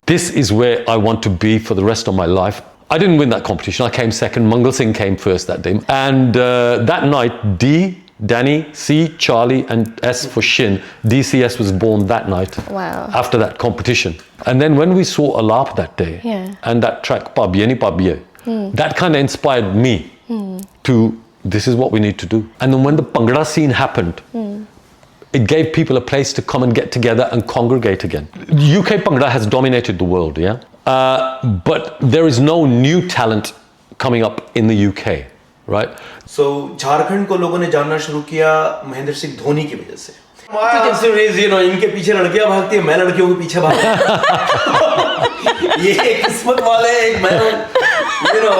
this is where I want to be for the rest of my life. I didn't win that competition. I came second. Mangal Singh came first that day. And that night, D, Danny, C, Charlie, and S for Shin, DCS was born that night. Wow. After that competition. And then when we saw Alap that day, and that track, Pabye Ni Pabye, that kind of inspired me to, this is what we need to do. And then when the Bhangra scene happened, it gave people a place to come and get together and congregate again. UK Bhangra has dominated the world, yeah? But there is no new talent coming up in the UK, right? So, Jharkhand को लोगों ने जानना शुरू किया महेंद्र सिंह धोनी की वजह से. My answer is, you know, इनके पीछे लड़कियां भागती हैं, मैं लड़कियों के पीछे भागता हूं. ये किस्मत वाले एक मैं, you know.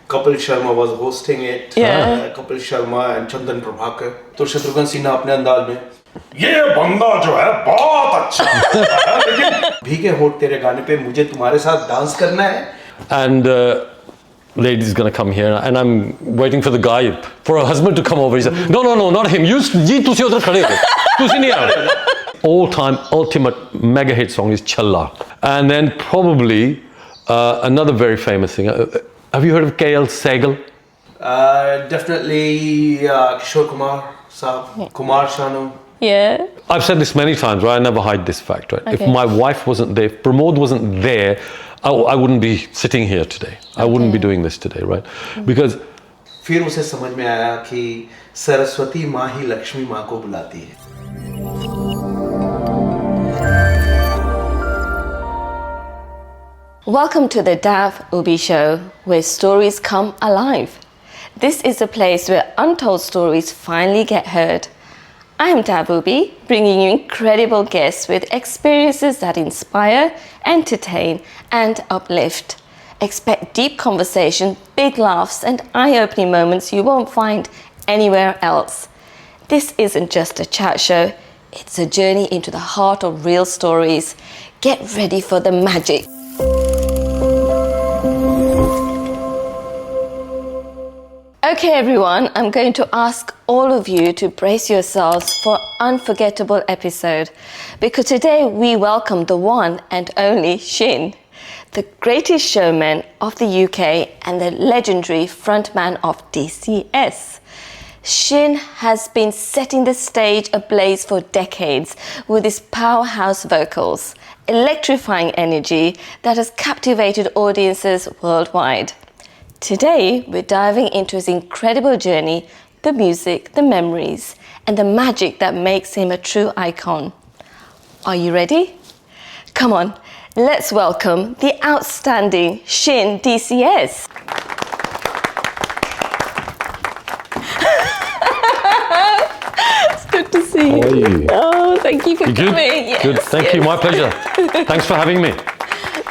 Kapil Sharma was hosting it. Kapil Sharma and Chandan Prabhakar. तो शत्रुघ्न सिन्हा अपने अंदाज में, ये बंदा जो है बहुत अच्छा है, लेकिन भीगे होठ तेरे गाने पे मुझे तुम्हारे साथ डांस करना है. And lady's gonna come here, and I'm waiting for the guy, for her husband to come over. He said, no, not him. You तुसी उधर खड़े हो. तुसी नहीं आ रहे. All-time ultimate mega hit song is Challa. And then probably another very famous singer. Have you heard of KL Sehgal? Definitely Kishore Kumar Saab, Kumar Sanu. Yeah. I've said this many times, right? I never hide this fact, right? Okay. If my wife wasn't there, if Pramod wasn't there, I wouldn't be sitting here today. I wouldn't be doing this today, right? Because फिर उसे समझ में आया कि सरस्वती माँ ही लक्ष्मी माँ को बुलाती है. Welcome to the Dav Ubhi Show, where stories come alive. This is a place where untold stories finally get heard. I am Dav Ubhi, bringing you incredible guests with experiences that inspire, entertain, and uplift. Expect deep conversation, big laughs, and eye-opening moments you won't find anywhere else. This isn't just a chat show, it's a journey into the heart of real stories. Get ready for the magic. Okay everyone, I'm going to ask all of you to brace yourselves for an unforgettable episode, because today we welcome the one and only Shin, the greatest showman of the UK and the legendary frontman of DCS. Shin has been setting the stage ablaze for decades with his powerhouse vocals, electrifying energy that has captivated audiences worldwide. Today, we're diving into his incredible journey, the music, the memories, and the magic that makes him a true icon. Are you ready? Come on, let's welcome the outstanding Shin DCS. It's good to see you. How are you? Oh, thank you for coming. Good? Good, thank you, my pleasure. Thanks for having me.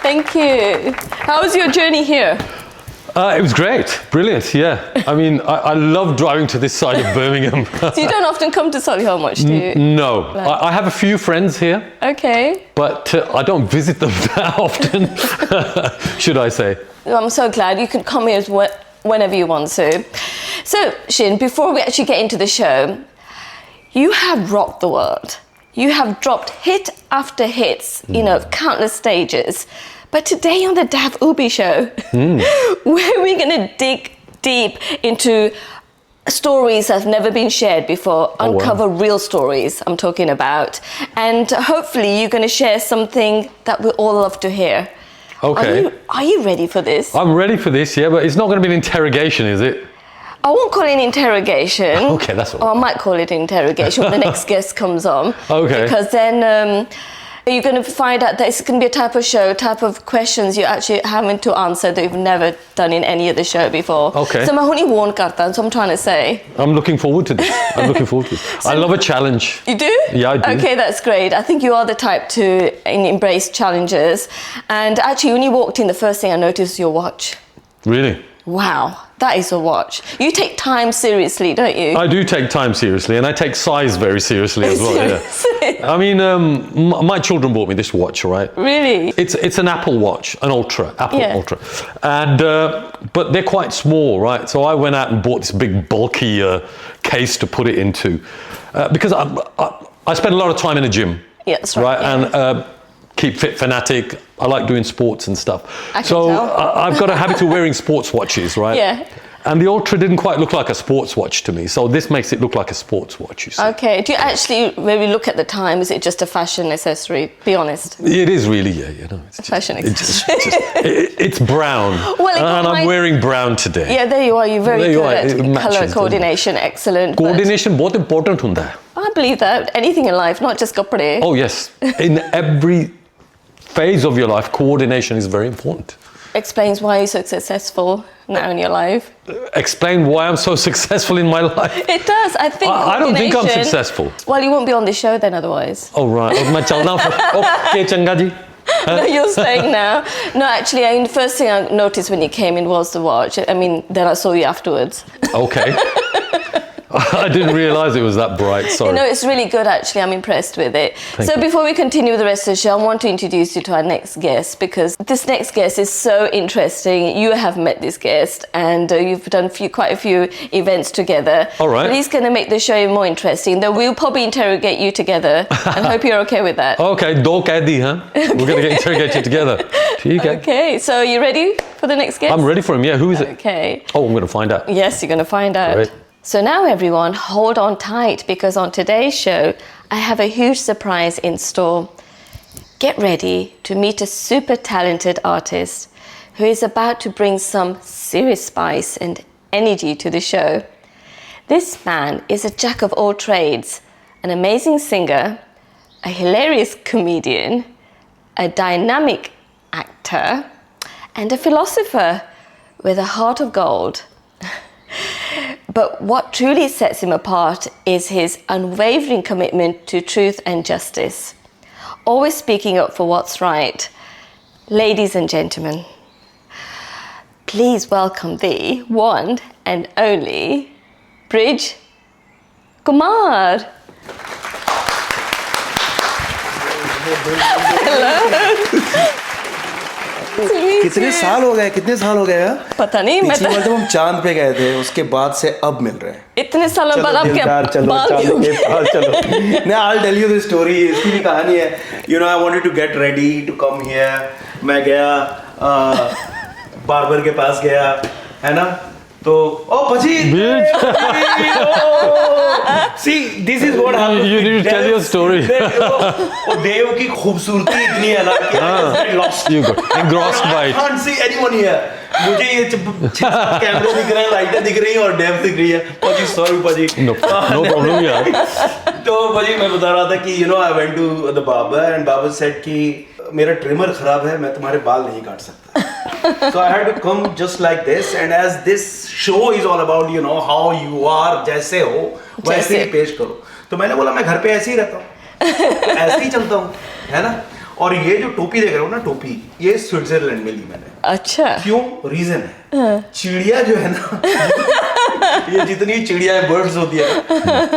Thank you. How was your journey here? It was great, brilliant, yeah. I mean, I love driving to this side of Birmingham. So you don't often come to Solihull much, do you? No, I have a few friends here. Okay. But I don't visit them that often, should I say. I'm so glad you can come here whenever you want to. So, Shin, before we actually get into the show, you have rocked the world. You have dropped hit after hits, you know, countless stages. But today on the Dav Ubhi Show, where we're going to dig deep into stories that have never been shared before, uncover real stories I'm talking about, and hopefully you're going to share something that we all love to hear. Okay. Are you ready for this? I'm ready for this, yeah, but it's not going to be an interrogation, is it? I won't call it an interrogation. Okay, that's all right. Or I might call it an interrogation when the next guest comes on. Okay. Because then you're going to find out that it's going to be a type of show, type of questions you're actually having to answer that you've never done in any other show before. Okay. So I'm only warned karta, so I'm trying to say. I'm looking forward to this. I'm looking forward to this. I love a challenge. You do? Yeah, I do. Okay, that's great. I think you are the type to embrace challenges. And actually, when you walked in, the first thing I noticed was your watch. Really? Wow, that is a watch. You take time seriously, don't you? I do take time seriously, and I take size very seriously as well. Yeah. I mean, my children bought me this watch, right? Really? It's an Apple watch, an Ultra, Apple Ultra, and but they're quite small, right? So I went out and bought this big bulky case to put it into, because I spend a lot of time in the gym. Yeah, that's right. Right, and keep fit fanatic. I like doing sports and stuff. I can so tell. I've got a habit of wearing sports watches, right? Yeah. And the Ultra didn't quite look like a sports watch to me. So this makes it look like a sports watch, you see. Okay. Do you actually, when we look at the time, is it just a fashion accessory? Be honest. It is really, yeah, you know. It's just, Fashion it's brown. Well, it and I'm might- wearing brown today. Yeah, there you are. You're very There you good are. at It matches, colour doesn't it? coordination. Excellent. but Coordination बहुत important होता है. I believe that. Anything in life, not just kapde. Oh yes, in every phase of your life, coordination is very important. Explains why you're so successful now in your life. Explain why I'm so successful in my life. It does. I think. I don't think I'm coordination- successful. Well, you won't be on this show then, otherwise. Oh right, मैं चलना फिर. Okay, चंगा जी. No, you're staying now. No, actually, I mean, the first thing I noticed when you came in was the watch. I mean, then I saw you afterwards. Okay. I didn't realise it was that bright. Sorry. You know, it's really good, actually. I'm impressed with it. Thank so you. before we continue with the rest of the show, I want to introduce you to our next guest, because this next guest is so interesting. You have met this guest, and you've done quite a few events together. All right. But he's going to make the show even more interesting, though we'll probably interrogate you together, and hope you're okay with that. Okay, दो कैदी huh? We're going to interrogate you together. ठीक है. Okay, so you ready for the next guest? I'm ready for him. Yeah, who is it? Okay. Oh, I'm going to find out. Yes, you're going to find out. Great. So now, everyone, hold on tight, because on today's show, I have a huge surprise in store. Get ready to meet a super talented artist who is about to bring some serious spice and energy to the show. This man is a jack of all trades, an amazing singer, a hilarious comedian, a dynamic actor, and a philosopher with a heart of gold. But what truly sets him apart is his unwavering commitment to truth and justice, always speaking up for what's right. Ladies and gentlemen, please welcome the one and only Brij Kumar. कितने साल हो गए यार? पता नहीं, मैं पिछली तो बार जब हम चांद पे गए थे, उसके बाद से अब मिल रहे हैं. इतने सालों बाद आप क्या चलो बाल चांद क्यों- के पास चलो. नहीं, I'll tell you the story. इसकी भी कहानी है. You know, I wanted to get ready to come here. मैं गया बार्बर के पास गया, है ना? तो पची. See, this is what happened. You need to tell your story. वो देव की खूबसूरती इतनी है ना कि I was lost. You got engrossed by I it. can't see anyone here. मुझे ये कैमरे दिख रहे हैं, लाइटें दिख रही हैं और डेव दिख रही है. पाजी, sorry पाजी. No problem, यार. तो पाजी मैं बता रहा था कि you know I went to the barber and barber said कि मेरा ट्रिमर खराब है, मैं तुम्हारे बाल नहीं काट सकता. So I had to come just like this, and as this show is all about you know how you are, जैसे हो वैसे ही पेश करो. तो मैंने बोला मैं घर पे ऐसे ही रहता हूँ, ऐसे ही चलता हूँ, है ना. और ये जो टोपी देख रहे हो ना, टोपी ये स्विट्जरलैंड में ली मैंने. अच्छा. क्यों? रीजन है, चिड़िया जो है ना, ये जितनी चिड़िया बर्ड्स होती है,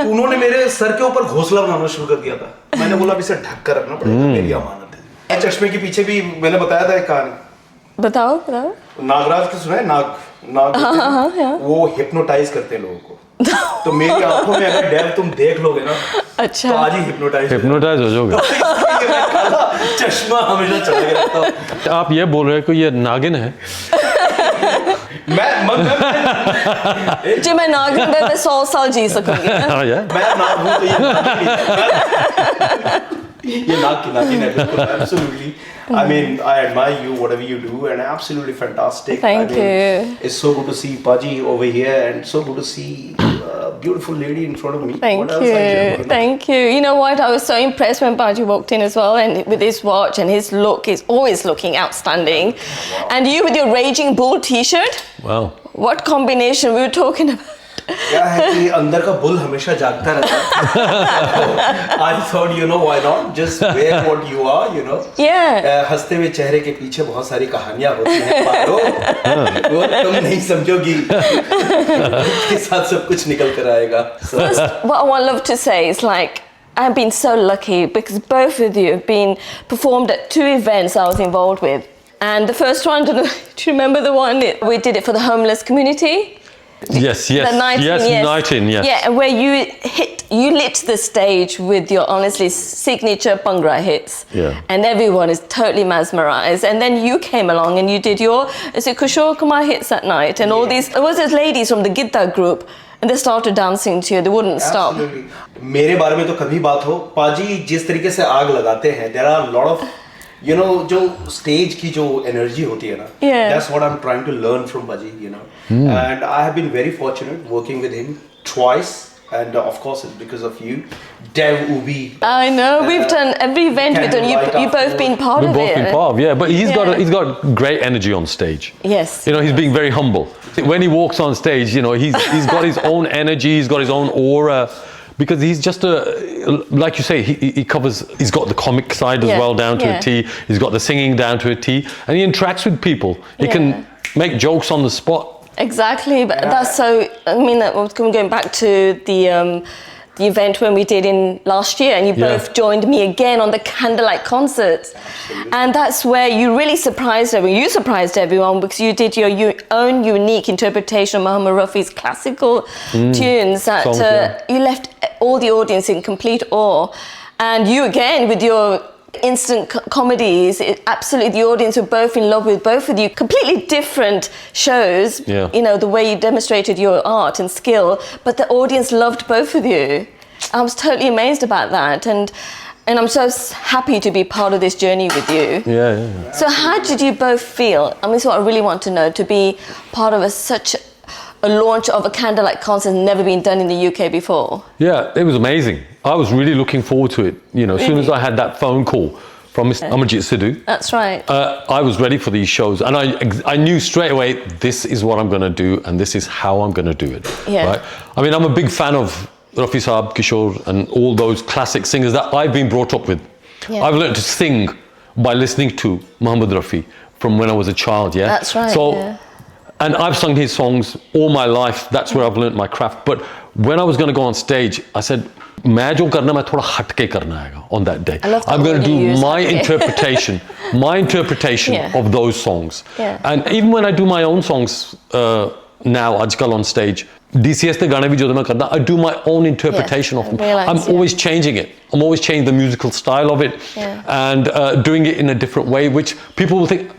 उन्होंने मेरे सर के ऊपर घोंसला बनाना शुरू कर दिया था. मैंने बोला अब इसे ढक कर रखना पड़ेगा, मेरी अमानत है. चश्मे के पीछे भी मैंने बताया था एक कहानी. बताओ. नागराज की सुना है? नाग वो हिप्नोटाइज करते हैं लोगों को. तो मेरी आंखों में अगर डेव तुम देख लोगे ना, अच्छा, तो आज ही हिप्नोटाइज हो जाओगे. चश्मा हमेशा चढ़ा के रखता हूँ. आप ये बोल रहे हो कि ये नागिन है? जी मैं नागिन में 100 साल जी सकूंगी. हाँ यार. मैं नाग हूँ तो ये नाग की नागिन है. बिल्कुल, absolutely. I mean, I admire you, whatever you do, and absolutely fantastic. Thank you. It's so good to see Paji over here, and so good to see a beautiful lady in front of me. Thank you. Thank you. You know what? I was so impressed when Baji walked in as well, and with his watch and his look, he's always looking outstanding. Wow. And you with your Raging Bull t-shirt. Wow. What combination we were talking about. क्या है कि अंदर का bull हमेशा जागता रहता है. I thought, you know, why not just wear what you are, you know. Yeah. हंसते हुए चेहरे के पीछे बहुत सारी कहानियां होती हैं पारो. वो तुम नहीं समझोगी. इसके साथ सब कुछ निकल कर आएगा. First, what I would love to say is like, I've been so lucky because both of you have been performed at 2 events I was involved with. And the first one, do you remember the one? We did it for the homeless community. Yes, yes, The night yes, in, night in, yes. Yeah, where you lit the stage with your honestly signature Bhangra hits. Yeah. And everyone is totally mesmerized. And then you came along and you did your, is it Kishore Kumar hits that night? And all these, there was these ladies from the Gita group and they started dancing to you, they wouldn't stop. Absolutely. मेरे बारे में तो कभी बात हो, पाजी जिस तरीके से आग लगाते हैं, there are a lot of, you know, जो stage की जो energy होती है ना, that's what I'm trying to learn from Paji, you know. And I have been very fortunate working with him twice, and of course it's because of you, Dav Ubhi. I know, we've done every event we've done. You both been part of it. We've both been part of, yeah. But he's got great energy on stage. Yes. You know, he's being very humble. When he walks on stage, you know, he's got his own energy, he's got his own aura. Because he's just like you say, he covers, he's got the comic side as well down to a T. He's got the singing down to a T. And he interacts with people. He can make jokes on the spot. Exactly. But that's so, I mean, going back to the event when we did in last year, and you both joined me again on the candlelight concerts. Absolutely. And that's where you really surprised everyone. You surprised everyone because you did your own unique interpretation of Muhammad Rafi's classical tunes that songs, you left all the audience in complete awe. And you again with your instant comedies, absolutely the audience were both in love with both of you. Completely different shows, you know, the way you demonstrated your art and skill, but the audience loved both of you. I was totally amazed about that, and I'm so happy to be part of this journey with you. Yeah. So how did you both feel? I mean, it's what I really want to know, to be part of such a launch of a candlelight concert never been done in the UK before. Yeah, it was amazing. I was really looking forward to it. You know, as soon as I had that phone call from Mr. Amarjit Sidhu. That's right. I was ready for these shows, and I knew straight away, this is what I'm going to do, and this is how I'm going to do it. Yeah. Right? I mean, I'm a big fan of Rafi Saab, Kishore, and all those classic singers that I've been brought up with. Yeah. I've learned to sing by listening to Muhammad Rafi from when I was a child. Yeah. That's right. So. And I've sung his songs all my life. That's where I've learned my craft. But when I was going to go on stage, I said, "मैं जो करना मैं थोड़ा हटके करना है on that day. I'm going to do my interpretation, of those songs." Yeah. And even when I do my own songs now, आजकल on stage, DCS the गाने भी जो मैं करता, I do my own interpretation of them. I'm always changing it. I'm always changing the musical style of it, and doing it in a different way, which people will think,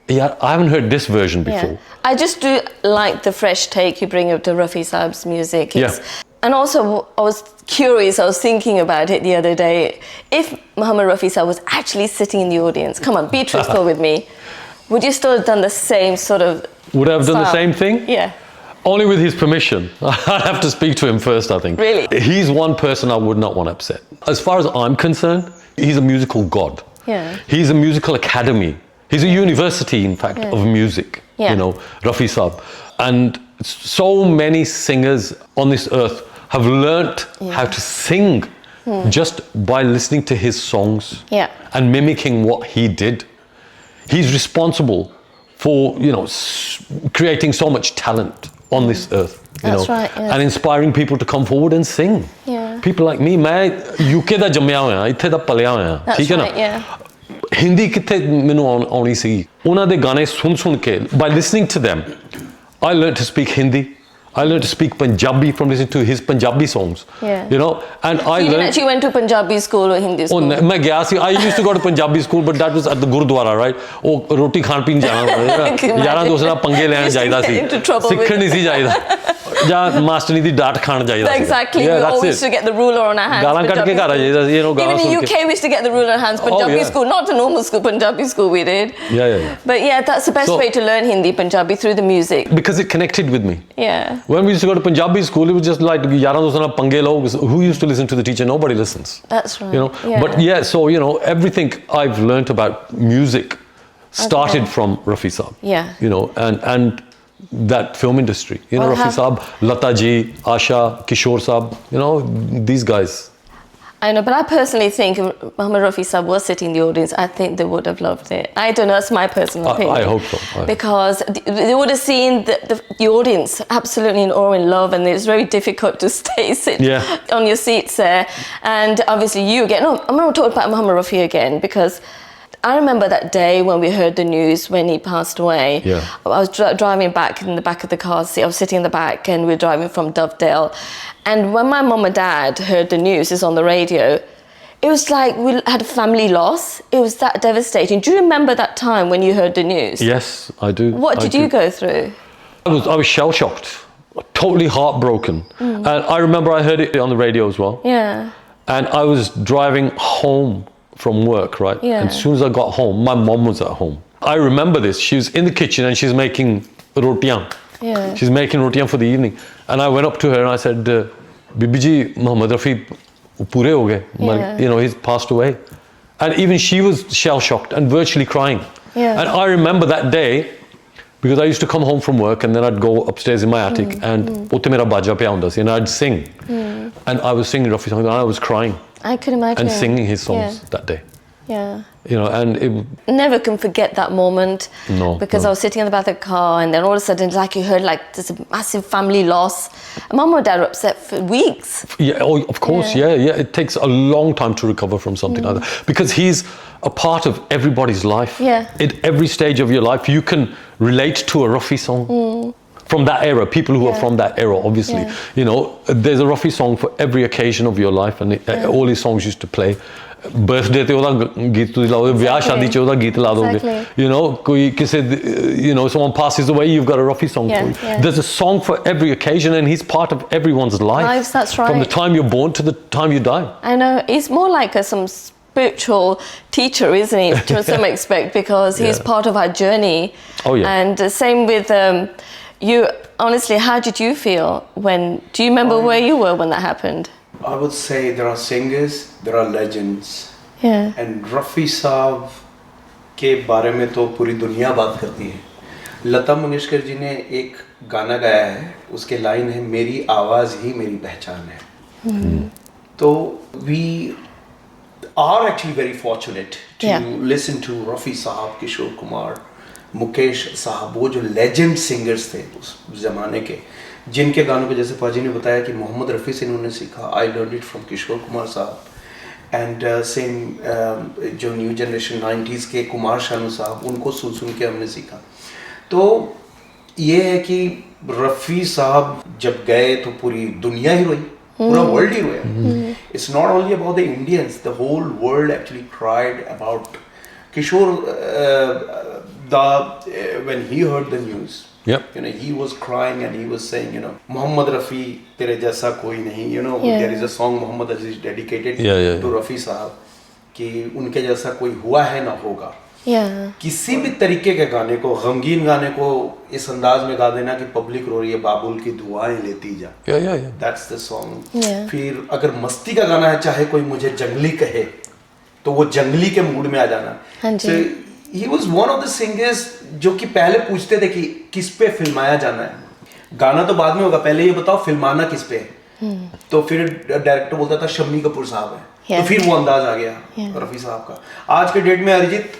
yeah, I haven't heard this version before. Yeah. I just do like the fresh take you bring up to Rafi Saab's music. And also, I was curious, I was thinking about it the other day. If Muhammad Rafi Saab was actually sitting in the audience, come on, be truthful with me, would you still have done the same sort of Would I have done the same thing? Yeah. Only with his permission. I'd have to speak to him first, I think. Really? He's one person I would not want to upset. As far as I'm concerned, he's a musical god. Yeah. He's a musical academy. He's a university, in fact, of music, you know, Rafi Saab. And so many singers on this earth have learnt how to sing just by listening to his songs and mimicking what he did. He's responsible for, you know, creating so much talent on this earth, you know, and inspiring people to come forward and sing. Yeah. People like me, मैं UK ਦਾ ਜੰਮਿਆ ਹੋਇਆ, ਇੱਥੇ ਦਾ ਪਲਿਆ ਹੋਇਆ, ਠੀਕ ਹੈ ਨਾ? Hindi ਕਿੱਥੇ ਮੈਨੂੰ ਆਉਣੀ ਸੀ, ਉਹਨਾਂ ਦੇ ਗਾਣੇ ਸੁਣ ਕੇ, by listening to them, I learned to speak Hindi. I learned to speak Punjabi from listening to his Punjabi songs. You know, and I you actually went to Punjabi school or Hindi school? मैं गया सी. I used to go to Punjabi school, but that was at the Gurudwara, right? ਉਹ ਰੋਟੀ ਖਾਣ ਪੀਣ ਜਾਣਾ, ਯਾਰਾਂ ਦੋਸਤਾਂ ਨਾਲ ਪੰਗੇ ਲੈਣ ਜਾਈਦਾ ਸੀ, ਸਿੱਖਣ ਨਹੀਂ ਸੀ ਜਾਈਦਾ, ਜਾਂ ਮਾਸਟਰਨੀ ਦੀ ਡਾਂਟ ਖਾਣ ਜਾਈਦਾ ਸੀ. Exactly. We always used to get the ruler on our hands. ਗਾਲਾਂ ਕੱਢ ਕੇ ਘਰ ਆ ਜਾਈਦਾ ਸੀ, you know, even in UK we used to get the ruler on our hands. Punjabi school, not the normal school, Punjabi school we did. But yeah, that's the best way to learn Hindi, Punjabi, through the music. Because it connected with me. Yeah. When we used to go to Punjabi school, it was just like yaran dostan na pange log. Who used to listen to the teacher? Nobody listens. That's right. You know, but so you know, everything I've learnt about music started from Rafi Saab. Yeah. You know, and that film industry. You know, Rafi Saab, Lata ji, Asha, Kishore Saab. You know, these guys. I know, but I personally think if Muhammad Rafi Saab was sitting in the audience, I think they would have loved it. I don't know, that's my personal opinion. I hope so. Because they would have seen the audience absolutely in awe and love, and it's very difficult to sit on your seats there. And obviously you again, no, I'm not talking about Muhammad Rafi again, because I remember that day when we heard the news when he passed away. Yeah. I was driving back in the back of the car seat. I was sitting in the back and we were driving from Dovedale. And when my mum and dad heard the news, it's on the radio, it was like we had a family loss. It was that devastating. Do you remember that time when you heard the news? Yes, I do. What did you go through? I was shell-shocked, totally heartbroken. And I remember I heard it on the radio as well. Yeah. And I was driving home from work, right? Yeah. And as soon as I got home, my mom was at home. I remember this. She was in the kitchen and she's making rotiyan. Yeah. She's making rotiyan for the evening. And I went up to her and I said, Bibi ji, Muhammad Rafi pure ho gaye. Yeah. You know, he's passed away. And even she was shell-shocked and virtually crying. Yeah. And I remember that day, because I used to come home from work and then I'd go upstairs in my attic and utte mera baja pe aunda si and I'd sing. And I was singing Rafi songs and I was crying I could imagine. and singing his songs that day. Yeah. You know, and it, Never can forget that moment. No, Because no. I was sitting in the back of the car and then all of a sudden, like you heard, like there's a massive family loss. And Mum and Dad were upset for weeks. yeah, oh, of course, yeah. It takes a long time to recover from something like that because he's a part of everybody's life. Yeah. At every stage of your life, you can relate to a Rafi song from that era. People who are from that era, obviously. Yeah. You know, there's a Rafi song for every occasion of your life, and all his songs used to play. Birthday te oda geet tu lao doge, vyah shadi che oda geet la doge. Exactly. You know, koi kise, you know, someone passes away, you've got a Rafi song Yeah, for you. yeah. There's a song for every occasion, and he's part of everyone's life. Lives, that's right. From the time you're born to the time you die. I know. He's more like some spiritual teacher, isn't he, to some extent, because he's part of our journey. Oh, yeah. And same with you. Honestly, how did you feel when, do you remember where you were when that happened? I would say there are singers, there are legends. Yeah. And Rafi साहब के बारे में तो पूरी दुनिया बात करती है. लता मंगेशकर जी ने एक गाना गाया है, उसके लाइन है मेरी आवाज़ ही मेरी पहचान है. तो we are actually very fortunate to listen to Rafi साहब, किशोर कुमार, मुकेश साहब, वो जो लेजेंड सिंगर्स थे उस ज़माने के, जिनके गानों को जैसे पाजी ने बताया कि मोहम्मद रफ़ी से इन्होंने सीखा. I learned it from Kishore Kumar साहब. एंड सेम जो न्यू जनरेशन 90s के कुमार शानू साहब, उनको सुन सुन के हमने सीखा. तो ये है कि रफ़ी साहब जब गए तो पूरी दुनिया ही रोई, पूरा वर्ल्ड ही रोया. It's not only about the Indians, the whole world actually cried about Kishore. When he heard the news, you know, he was crying and he was saying, you know, Muhammad Rafi tere jaisa koi nahi. You know, there is a song Muhammad Aziz dedicated to Rafi Sahab कि उनके जैसा कोई हुआ है ना होगा. किसी भी तरीके के गाने को, गमगीन गाने को इस अंदाज में गा देना कि पब्लिक रो रही है, बाबुल की दुआएं लेती जा. That's the song. फिर अगर मस्ती का गाना है, चाहे कोई मुझे जंगली कहे, तो वो जंगली के मूड में आ जाना. So he was one of the singers जो कि पहले पूछते थे कि किस पे फिल्माया जाना है. गाना तो बाद में होगा, पहले ये बताओ फिल्माना किस पे है. तो फिर डायरेक्टर बोलता था शम्मी कपूर साहब है. तो फिर वो अंदाज आ गया रफ़ी साहब का. आज के डेट में Arijit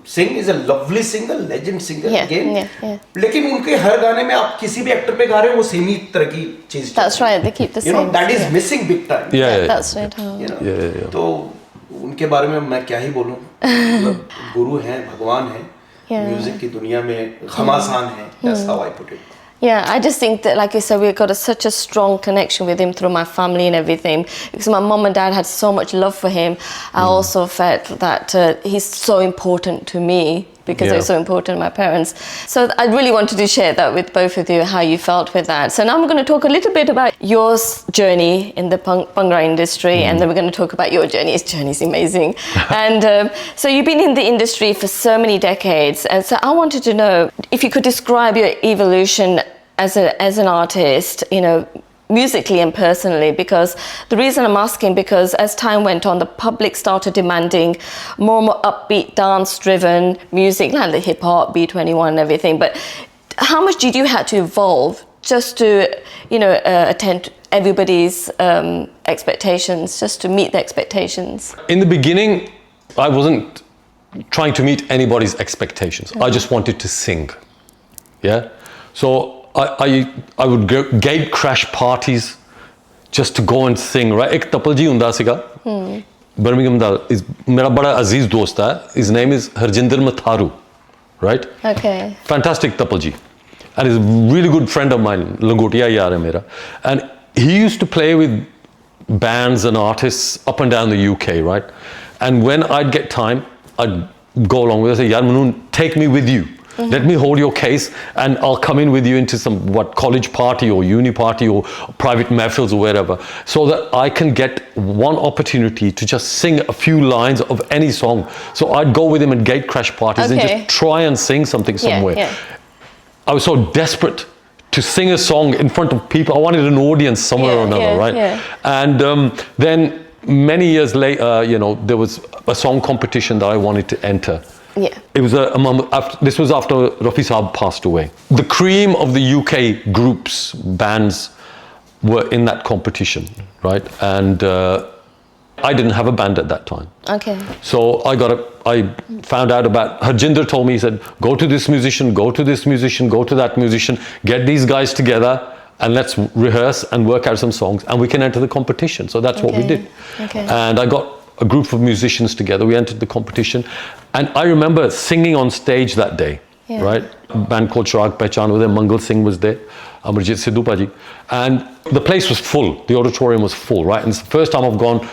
Singh is a lovely singer, legend singer again. लेकिन उनके हर गाने में आप किसी भी एक्टर पे गा रहे हो, वो सेम ही तरह की चीज. That's right, they keep the same. You know, that is missing big time. That's right. You know, तो उनके बारे में मैं क्या ही बोलूं. मतलब गुरु हैं, भगवान हैं, म्यूजिक की दुनिया में घमासान हैं. That's how I put it. Yeah, I just think that, like you said, we've got such a strong connection with him through my family and everything. Because my mom and dad had so much love for him. I also felt that he's so important to me because they're so important to my parents. So I really wanted to share that with both of you, how you felt with that. So now I'm going to talk a little bit about your journey in the Bhangra industry, and then we're going to talk about your journey. His journey is amazing. And so you've been in the industry for so many decades. And so I wanted to know if you could describe your evolution as an artist, you know, musically and personally, because the reason I'm asking, because as time went on, the public started demanding more and more upbeat, dance-driven music, like the hip-hop, B21 and everything. But how much did you have to evolve just to, you know, attend everybody's expectations, just to meet the expectations? In the beginning, I wasn't trying to meet anybody's expectations. I just wanted to sing. Yeah? So I would go gate crash parties just to go and sing, right? एक तपल जी हुंदा सीगा Birmingham da is mera bada aziz dost hai. His name is Harjinder Matharu, right? Okay. Fantastic tapalji. And he's a really good friend of mine, Langotia yaar hai mera. And he used to play with bands and artists up and down the UK, right? And when I'd get time, I'd go along with it. I'd say, yaar Manoon, take me with you. Let me hold your case and I'll come in with you into some college party or uni party or private mehfils or wherever, so that I can get one opportunity to just sing a few lines of any song. So I'd go with him at gate crash parties and just try and sing something somewhere. Yeah. I was so desperate to sing a song in front of people. I wanted an audience somewhere or another, right? Yeah. And then many years later, there was a song competition that I wanted to enter. Yeah. It was this was after Rafi Saab passed away. The cream of the UK groups, bands were in that competition, right? And I didn't have a band at that time. Okay. So I found out about, Harjinder told me, he said, go to this musician, go to this musician, go to that musician, get these guys together and let's rehearse and work out some songs and we can enter the competition. So that's what we did. Okay. And I got a group of musicians together. We entered the competition. And I remember singing on stage that day, right? A band called Chirag Pehchan was there, Mangal Singh was there, Amarjit Sidhu Paji. And the place was full. The auditorium was full, right? And it's the first time I've gone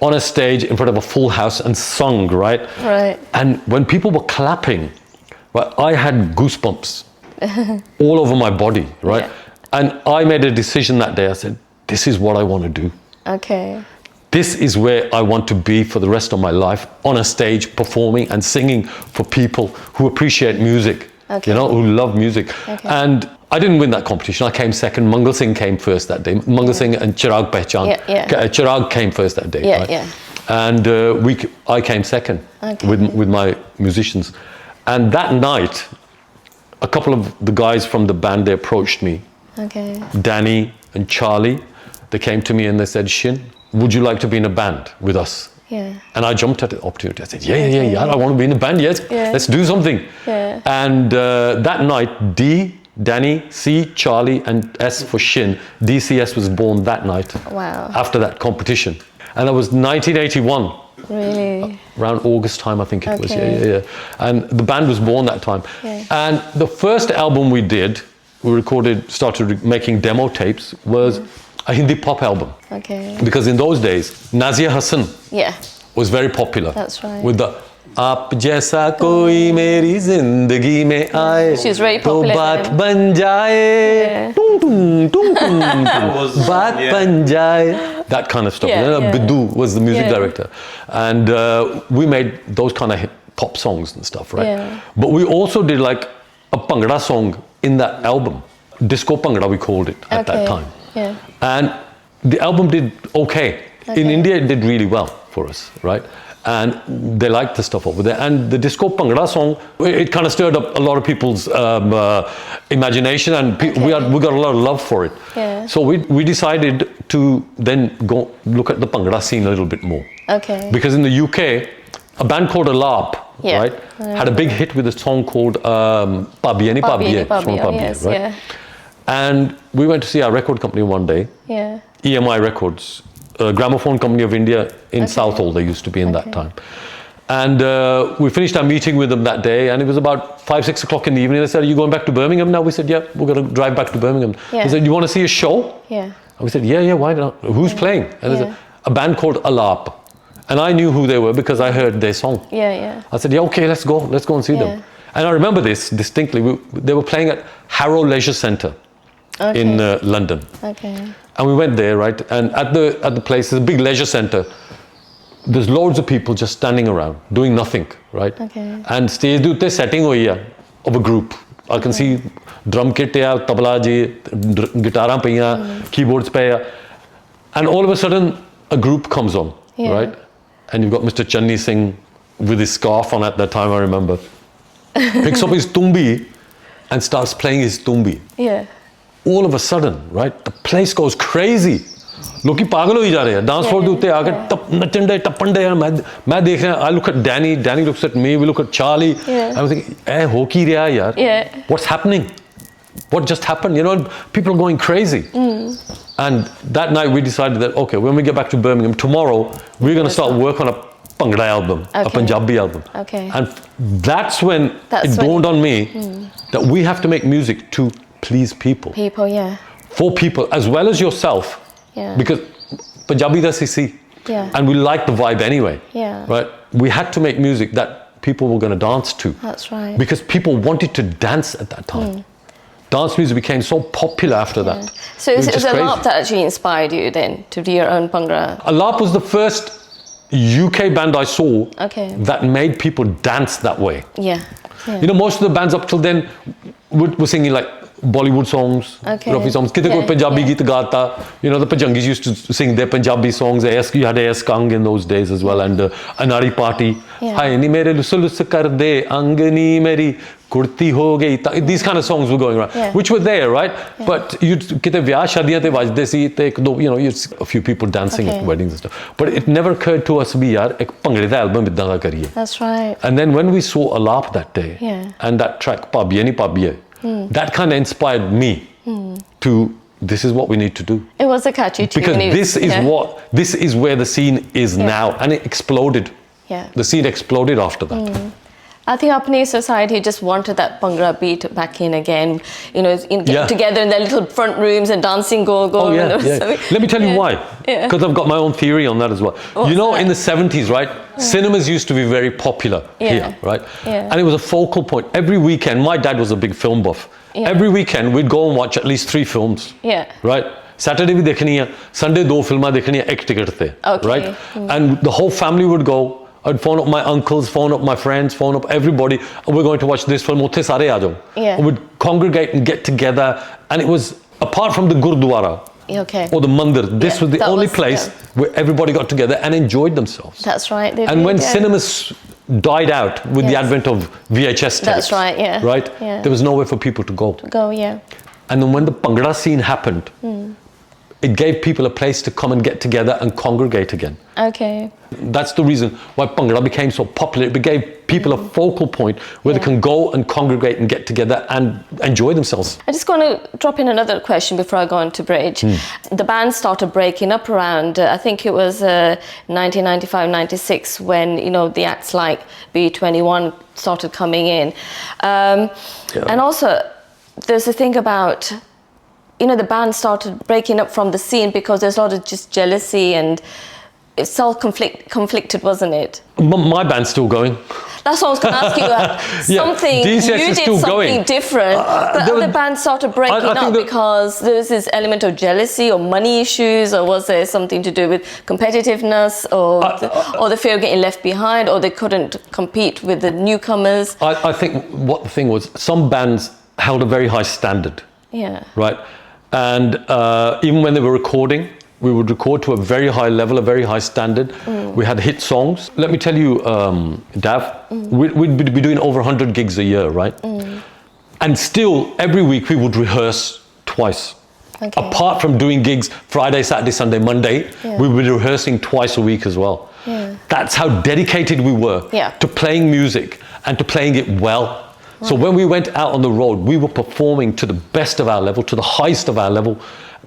on a stage in front of a full house and sung, right? Right. And when people were clapping, well, I had goosebumps all over my body, right? Yeah. And I made a decision that day. I said, this is what I want to do. Okay. This is where I want to be for the rest of my life, on a stage, performing and singing for people who appreciate music, who love music. Okay. And I didn't win that competition. I came second. Mangal Singh came first that day. Mangal Singh and Chirag Pehchan. Chirag came first that day. Right? And I came second with my musicians. And that night, a couple of the guys from the band, they approached me. Okay. Danny and Charlie, they came to me and they said, Shin, would you like to be in a band with us? Yeah. And I jumped at the opportunity. I said, yeah, I want to be in a band, yes. Yeah. Let's do something. Yeah. And that night, D, Danny, C, Charlie, and S for Shin, DCS was born that night. Wow. After that competition. And that was 1981. Really? Around August time, I think it was. Okay. Yeah. And the band was born that time. Yeah. And the first album we did, started making demo tapes, was a Hindi pop album. Okay. Because in those days, Nazia Hassan was very popular. That's right. With the Aap jaisa koi meri zindagi mein aaye, she was very popular. To baat ban jaye, tum tum tum tum, baat ban jaye. That kind of stuff. Biddu was the music director, and we made those kind of pop songs and stuff, right? Yeah. But we also did like a Bhangra song in that album, Disco Bhangra we called it at that time. Yeah. And the album did okay. In India, it did really well for us, right? And they liked the stuff over there. And the Disco Bhangra song, it kind of stirred up a lot of people's imagination, and we got a lot of love for it. Yeah. So we decided to then go look at the Bhangra scene a little bit more. Okay. Because in the UK, a band called Alap, right, had a big hit with a song called Pabiye Ni Pabiye, yes, right? Yeah. And we went to see our record company one day, EMI Records, a gramophone company of India in Southall, they used to be in that time. And we finished our meeting with them that day, and it was about 5-6 o'clock in the evening. They said, are you going back to Birmingham now? We said, yeah, we're going to drive back to Birmingham. They said, you want to see a show? Yeah. And we said, yeah, why not? Who's playing? And they said, a band called Alap. And I knew who they were because I heard their song. I said, yeah, okay, let's go and see them. And I remember this distinctly. They were playing at Harrow Leisure Centre in London. And we went there, right? And at the place, there's a big leisure centre. There's loads of people just standing around, doing nothing, right? And stage dutte setting hoyi of a group. I can see drum kit, tabla ji, guitar paya, keyboards paya. And all of a sudden, a group comes on, right? And you've got Mr. Channi Singh with his scarf on at that time, I remember. Picks up his tumbi and starts playing his tumbi. All of a sudden, right, the place goes crazy. Loki pagal ho ja rahe hain. Dance floor de utte aake nachan de tappan de. Main dekh raha. I look at Danny looks at me, we look at Charlie. I'm thinking, ho ki raha yaar? What's happening? what just happened? People are going crazy. And that night we decided that, okay, when we get back to Birmingham tomorrow, we're going to start work on a Bhangra album, a Punjabi album. Okay. And that's when it dawned on me that we have to make music to please people. People, yeah. For people, as well as yourself. Yeah. Because Punjabi da sisi. Yeah. And we like the vibe anyway. Yeah. Right? We had to make music that people were going to dance to. That's right. Because people wanted to dance at that time. Dance music became so popular after that. So it was just crazy. Alap that actually inspired you then to do your own Bhangra? Alap was the first UK band I saw that made people dance that way. Yeah. Most of the bands up till then were singing like Bollywood songs, Rafi songs. Kite koi Punjabi geet gaata. The Pajangis used to sing their Punjabi songs. You had A.S. Kang in those days as well, and Anari Party. Hai ni mere lusulus kar de angani meri kurti ho gayi. These kind of songs were going around, which were there, right? But you kite vyah shadiyan te vajde si te ek do, you see a few people dancing at weddings and stuff. But it never occurred to us, yaar, ek Bhangra da album idda da kariye. That's right. And then when we saw Alap that day, and that track Pabye Ni Pabye, that kind of inspired me to, this is what we need to do. It was a catchy tune. Because this is where the scene is now, and it exploded. Yeah. The scene exploded after that. I think Apni society just wanted that Bhangra beat back in again, get together in their little front rooms and dancing go-go. Oh, yeah. Let me tell you why. Because I've got my own theory on that as well. In the 70s, right, cinemas used to be very popular here, right? And it was a focal point. Every weekend, my dad was a big film buff. Every weekend, we'd go and watch at least 3 films. Right? Saturday, we dekhni hai. Sunday, 2 films dekhni hai, ek ticket the. Right? And the whole family would go. I'd phone up my uncles, phone up my friends, phone up everybody. We're going to watch this film. Utthe sare aa jao. We'd congregate and get together. And it was, apart from the Gurdwara or the Mandir, this was the only place where everybody got together and enjoyed themselves. That's right. And when cinemas died out with the advent of VHS tapes, right? There was nowhere for people to go. And then when the Bhangra scene happened, it gave people a place to come and get together and congregate again. That's the reason why Bhangra became so popular. It gave people a focal point where they can go and congregate and get together and enjoy themselves. I just want to drop in another question before I go on to Brij. The band started breaking up around, I think it was 1995, 96, when, the acts like B21 started coming in. And also, there's a thing about, the band started breaking up from the scene because there's a lot of just jealousy and it's self-conflicted, wasn't it? My band's still going. That's what I was going to ask you. DCS you is did still something going. different, but other bands started breaking up because there was this element of jealousy or money issues, or was there something to do with competitiveness or the fear of getting left behind, or they couldn't compete with the newcomers? I think what the thing was, some bands held a very high standard. Right? And even when they were recording, we would record to a very high level, a very high standard. We had hit songs. Let me tell you, Dav, we'd be doing over 100 gigs a year, right? And still, every week we would rehearse twice. Apart from doing gigs Friday, Saturday, Sunday, Monday, we would be rehearsing twice a week as well. That's how dedicated we were to playing music and to playing it well. So when we went out on the road, we were performing to the best of our level, to the highest of our level.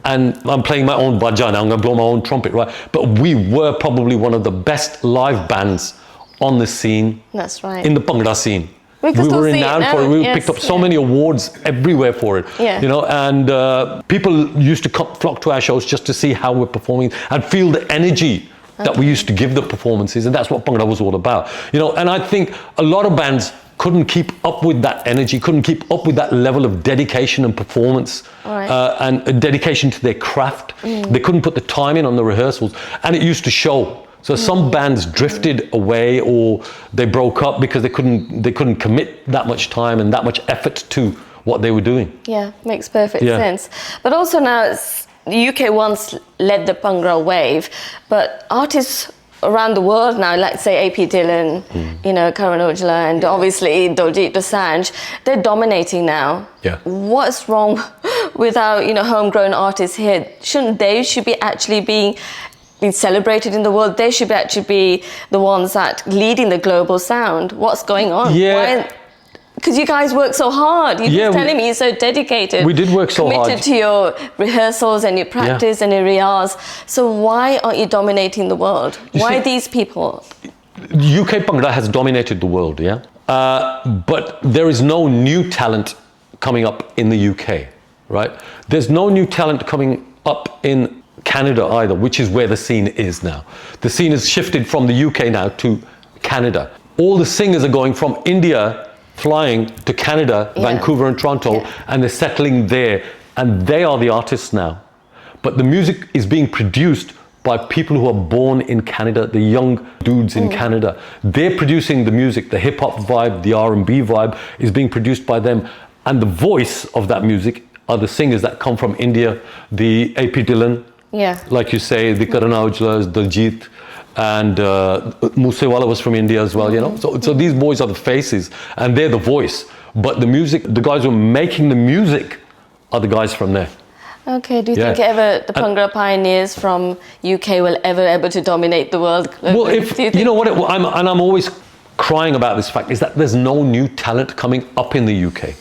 And I'm playing my own baja now, I'm going to blow my own trumpet, right? But we were probably one of the best live bands on the scene. That's right. In the Bhangra scene. We were renowned for it. We picked up so many awards everywhere for it. And people used to flock to our shows just to see how we're performing and feel the energy that we used to give the performances. And that's what Bhangra was all about. And I think a lot of bands couldn't keep up with that energy, couldn't keep up with that level of dedication and performance and dedication to their craft. They couldn't put the time in on the rehearsals, and it used to show. So some bands drifted away, or they broke up because they couldn't commit that much time and that much effort to what they were doing. Yeah, makes perfect sense. But also now, the UK once led the Bhangra wave, but artists around the world now, like say AP Dillon, Karan Aujla, and obviously Diljit Dosanjh, they're dominating now. What's wrong with our homegrown artists here? Shouldn't they be actually being celebrated in the world? They should actually be the ones that leading the global sound. What's going on? because you guys work so hard. You're just telling me you're so dedicated. We did work so hard. Committed to your rehearsals and your practice and your riyaz. So why aren't you dominating the world? Why these people? UK Bhangra has dominated the world, yeah? But there is no new talent coming up in the UK, right? There's no new talent coming up in Canada either, which is where the scene is now. The scene has shifted from the UK now to Canada. All the singers are going from India, flying to Canada, Vancouver and Toronto, and they're settling there, and they are the artists now. But the music is being produced by people who are born in Canada, the young dudes in Canada. They're producing the music, the hip-hop vibe, the R&B vibe is being produced by them. And the voice of that music are the singers that come from India, the AP Dylan, like you say, the Karan Aujlas, Diljit, and Moosewala was from India as well, you know. So these boys are the faces and they're the voice. But the music, the guys who are making the music are the guys from there. Okay, do you think ever the Bhangra pioneers from UK will ever able to dominate the world? Well, if you know what, I'm always crying about this fact, is that there's no new talent coming up in the UK.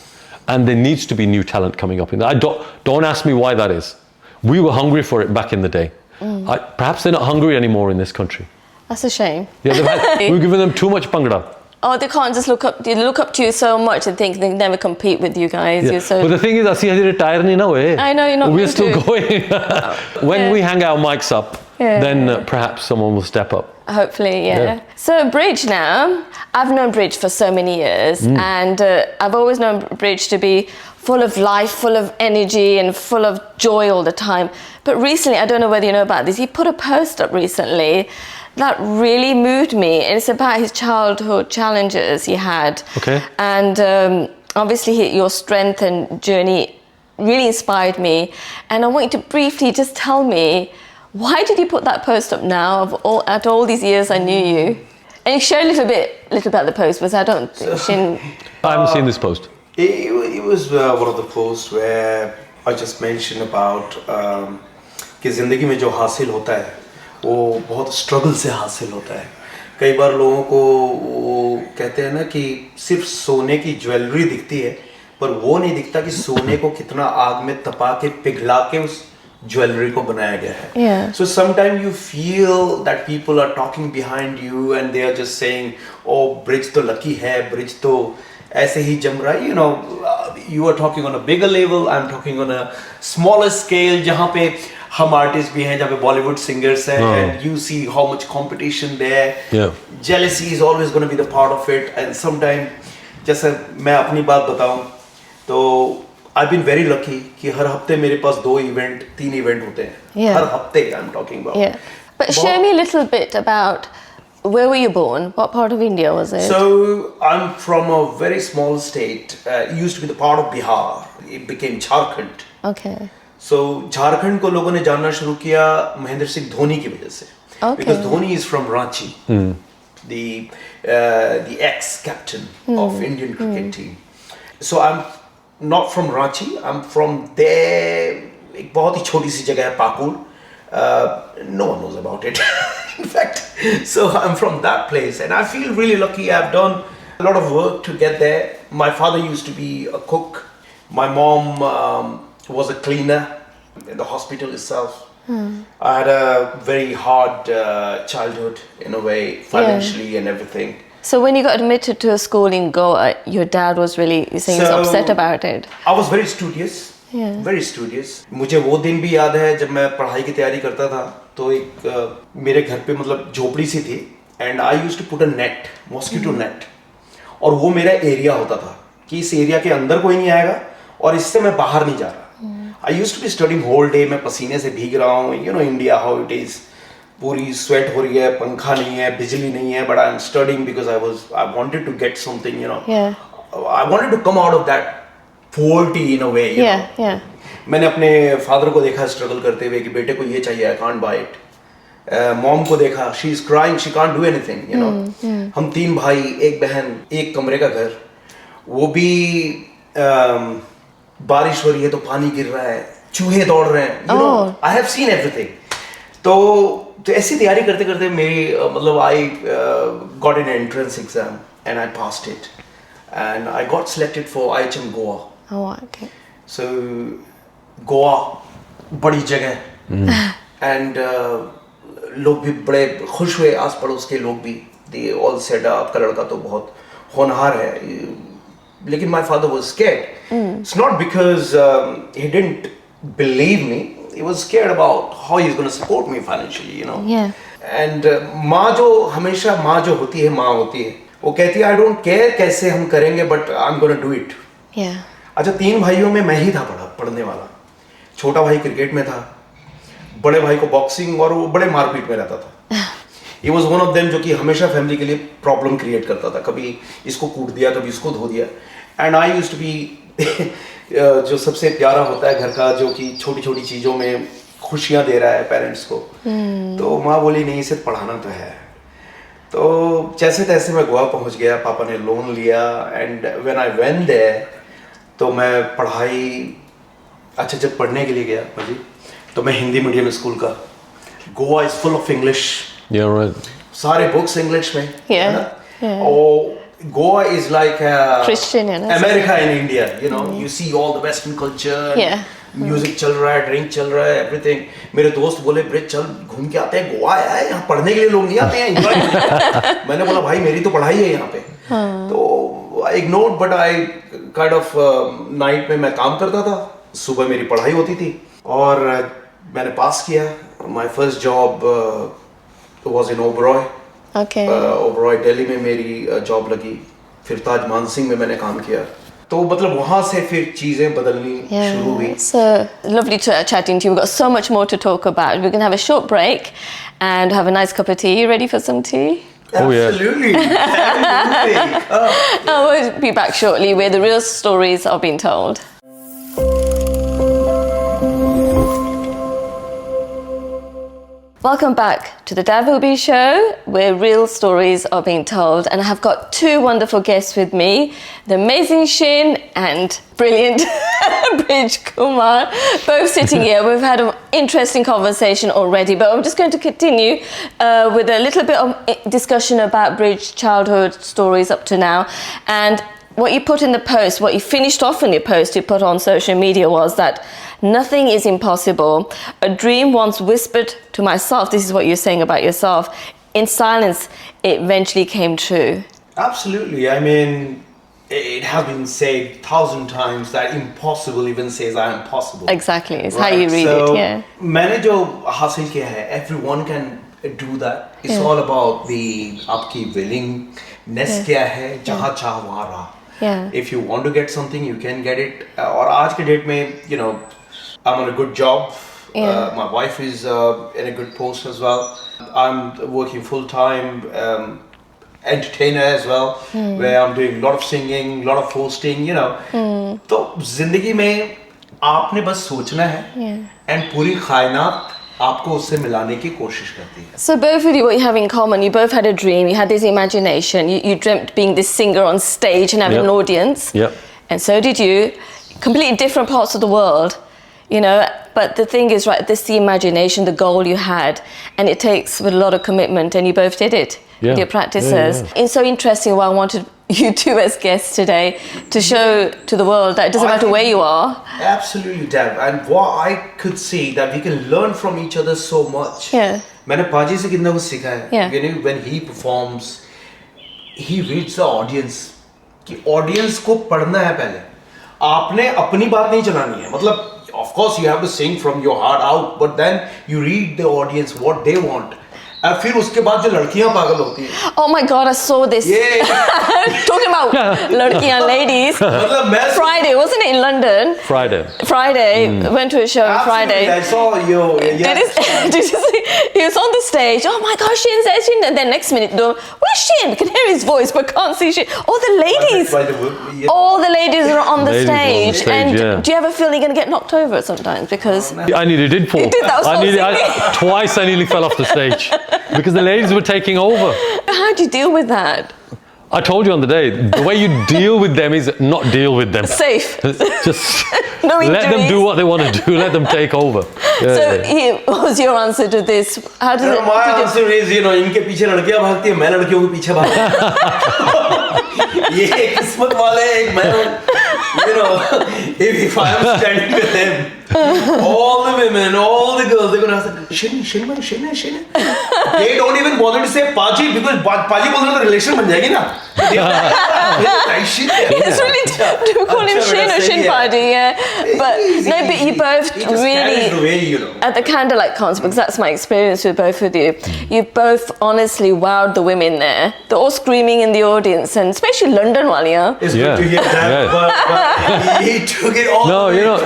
And there needs to be new talent coming up in there. Don't ask me why that is. We were hungry for it back in the day. Perhaps they're not hungry anymore in this country. That's a shame. Yeah, we're giving them too much Bhangra. Oh, they can't just look up to you so much and think they can never compete with you guys. Yeah. You're so... But the thing is, I retire nahi na hoye. I know, you're not. We're still going. When we hang our mics up, then perhaps someone will step up. Hopefully, So Brij now, I've known Brij for so many years, and I've always known Brij to be full of life, full of energy, and full of joy all the time. But recently, I don't know whether you know about this, he put a post up recently that really moved me, and it's about his childhood challenges he had. Okay. And obviously, your strength and journey really inspired me. And I want you to briefly just tell me, why did you put that post up now? After all these years I knew you, and share a little bit about the post, because I don't think Shin. I haven't seen this post. It was one of the posts where I just mentioned about कि ज़िंदगी में जो हासिल होता है वो बहुत struggle से हासिल होता है. कई बार लोगों को वो कहते हैं ना कि सिर्फ सोने की ज्वेलरी दिखती है, पर वो नहीं दिखता कि सोने को कितना आग में तपा के पिघला के उस ज्वेलरी को बनाया गया है. So sometimes you feel that people are talking behind you and they are just saying, oh, Brij तो lucky है, Brij तो ऐसे ही जम रहा है. You know, you are talking on a bigger level, I'm talking on a smaller scale, जहाँ पे हम आर्टिस्ट भी हैं, जहाँ पे बॉलीवुड सिंगर्स हैं, and you see how much competition there. Jealousy is always going to be the part of it, and sometimes जैसे मैं अपनी बात बताऊं तो I've been very lucky कि हर हफ्ते मेरे पास 3 इवेंट होते हैं. हर हफ्ते I'm talking about. But share me a little bit about where were you born? What part of India was it? So I'm from a very small state. It used to be the part of Bihar. It became Jharkhand. Okay. So Jharkhand को लोगों ने जानना शुरू किया महेंद्र सिंह धोनी की वजह से. Because Dhoni is from Ranchi, the ex-captain of Indian cricket team. So I'm not from Ranchi. I'm from there. एक बहुत ही छोटी सी जगह है Pakur. No one knows about it. In fact, so I'm from that place, and I feel really lucky. I've done a lot of work to get there. My father used to be a cook. My mom was a cleaner in the hospital itself. I had a very hard childhood in a way, financially and everything. So when you got admitted to a school in Goa, your dad was really, you saying, he was upset about it. I was very studious. Very studious. मुझे वो दिन भी याद है जब मैं पढ़ाई की तैयारी करता था तो एक मेरे घर पे मतलब झोपड़ी सी थी, and I used to put a net, mosquito net, और वो मेरा एरिया होता था कि इस एरिया के अंदर कोई नहीं आएगा और इससे मैं बाहर नहीं जा रहा. I used to be studying whole day. मैं पसीने से भीग रहा हूँ. You know India how it is. पूरी sweat हो रही है, पंखा नहीं है, बिजली नहीं है, but I'm studying because I wanted to get something, you know. I wanted to come out of that poverty in a way, you know. मैंने अपने फादर को देखा स्ट्रगल करते हुए कि बेटे को ये चाहिए, I can't buy it. Mom को देखा, she is crying, she can't do anything, you know. हम 3 भाई, 1 बहन, 1 कमरे का घर. वो भी बारिश हो रही है तो पानी गिर रहा है, चूहे दौड़ रहे हैं. You know, I have seen everything. तो ऐसी तैयारी करते करते मेरी मतलब I got an entrance exam and I passed it. and I got selected for IHM Goa. Oh, okay. So Goa, बड़ी जगह, and लोग भी बड़े खुश हुए, आस पड़ोस के लोग भी. They all said, आपका लड़का तो बहुत होनहार है. लेकिन my father was scared. It's not because he didn't believe me. He was scared about how he's going to support me financially, you know. Yeah. And माँ जो हमेशा माँ जो होती है, माँ होती है, वो कहती है I don't care कैसे हम करेंगे, but I'm going to do it. Yeah. अच्छा, 3 भाइयों में मैं ही था पढ़ने वाला. छोटा भाई क्रिकेट में था, बड़े भाई को बॉक्सिंग, और वो बड़े मारपीट में रहता था. He was one of them जो कि हमेशा फैमिली के लिए प्रॉब्लम क्रिएट करता था. कभी इसको कूट दिया, कभी इसको धो दिया. And I used to be जो सबसे प्यारा होता है घर का, जो कि छोटी छोटी चीज़ों में खुशियाँ दे रहा है पेरेंट्स को. तो माँ बोली नहीं, सिर्फ पढ़ाना तो है. तो जैसे तैसे मैं गोवा पहुँच गया. पापा ने लोन लिया, and when I went there, तो मैं पढ़ाई, अच्छा जब पढ़ने के लिए गया भाजी, तो मैं हिंदी मीडियम स्कूल का. Goa is full of English. Yeah, right. सारे बुक्स इंग्लिश में. Yeah. और Goa is like Christian, you know, America in India. You know, you see all the Western culture. Yeah. Music चल रहा है, drink चल रहा है, everything. मेरे दोस्त बोले, ब्रिज चल घूम के आते हैं. गोवा है, यहाँ पढ़ने के लिए लोग नहीं आते हैं, enjoy. मैंने बोला भाई मेरी तो पढ़ाई है यहाँ पे. तो I ignored, but I kind of night में मैं काम करता था, सुबह मेरी पढ़ाई होती थी, और मैंने पास किया. My first job was in Oberoi. Okay. Oberoi Delhi में मेरी जॉब लगी. फिर ताज मानसिंह में मैंने काम किया. तो मतलब वहाँ से फिर चीज़ें बदलनी शुरू हुई. So lovely chatting to you. We've got so much more to talk about. We're going to have a short break and have a nice cup of tea. You ready for some tea? Oh, yeah. Absolutely. Absolutely. We'll be back shortly where the real stories are being told. Welcome back to the Dav Ubhi Show, where real stories are being told. And I have got 2 wonderful guests with me, the amazing Shin and brilliant Brij Kumar, both sitting here. We've had an interesting conversation already, but I'm just going to continue with a little bit of discussion about Brij's childhood stories up to now. And what you put in the post, what you finished off in your post you put on social media was that nothing is impossible. A dream once whispered to myself, this is what you're saying about yourself, in silence, it eventually came true. Absolutely. I mean, it has been said 1,000 times that impossible even says I am possible. Exactly, it's how you read it, yeah. मैंने जो हासिल किया है, everyone can do that. It's all about the आपकी willingness क्या है, जहाँ चाह वहाँ रहा. Yeah. If you want to get something, you can get it. और आज के डेट में, you know, I'm on a good job. Yeah. My wife is in a good post as well. I'm working full time, entertainer as well, where I'm doing a lot of singing, a lot of hosting, you know. तो जिंदगी में आपने बस सोचना है, and पूरी कायनात आपको उससे मिलाने की कोशिश करती है. So both of you, what you have in common, you both had a dream, you had this imagination, you dreamt being this singer on stage and having an audience. Yep. And so did you. Completely different parts of the world, you know, but the thing is, right, this is the imagination, the goal you had, and it takes with a lot of commitment, and you both did it with your practices. It's so interesting why I wanted you two as guests today to show to the world that it doesn't matter where you are. Absolutely, Dav. And what I could see that we can learn from each other so much. Yeah. मैंने पाजी से कितना कुछ सीखा है. Yeah. You know, when he performs, he reads the audience. कि audience को पढ़ना है पहले. आपने अपनी बात नहीं चलानी है. मतलब, of course you have to sing from your heart out, but then you read the audience what they want. और फिर उसके बाद जो लड़कियां पागल होती हैं. Oh my God, I saw this. Talking about लड़कियां, ladies. मतलब मैं Friday, wasn't it in London? Friday. Went to a show on Friday. I saw you. Did you see? He was on the stage. Oh my gosh, Shin, and then next minute, where's Shin? Can hear his voice but can't see Shin. All the ladies. All the ladies are on the stage. And do you ever feel you're going to get knocked over sometimes? Because I nearly did fall. You did, that was Twice I nearly fell off the stage because the ladies were taking over. How do you deal with that? I told you on the day, the way you deal with them is not deal with them. Safe. Just No let them injuries. do what they want to do. Let them take over. Yeah, So, yeah. what was your answer to this? How does it? My answer is, इनके पीछे लड़कियां भागती है, मैं लड़कियों के पीछे भागता हूँ। ये किस्मत वाले एक मैं, if I am standing with them, all the women, all the girls, they're gonna ask, Shin. They don't even bother to say Paji because Paji बोल रहे तो relation बन जाएगी ना। It's really to call him Shin or Shin Party, yeah. But no, but you both really at the candlelight concert, because that's my experience with both of you. You both honestly wowed the women there. They're all screaming in the audience, and especially London Walia. It's good to hear that, but he took it all. No, you know.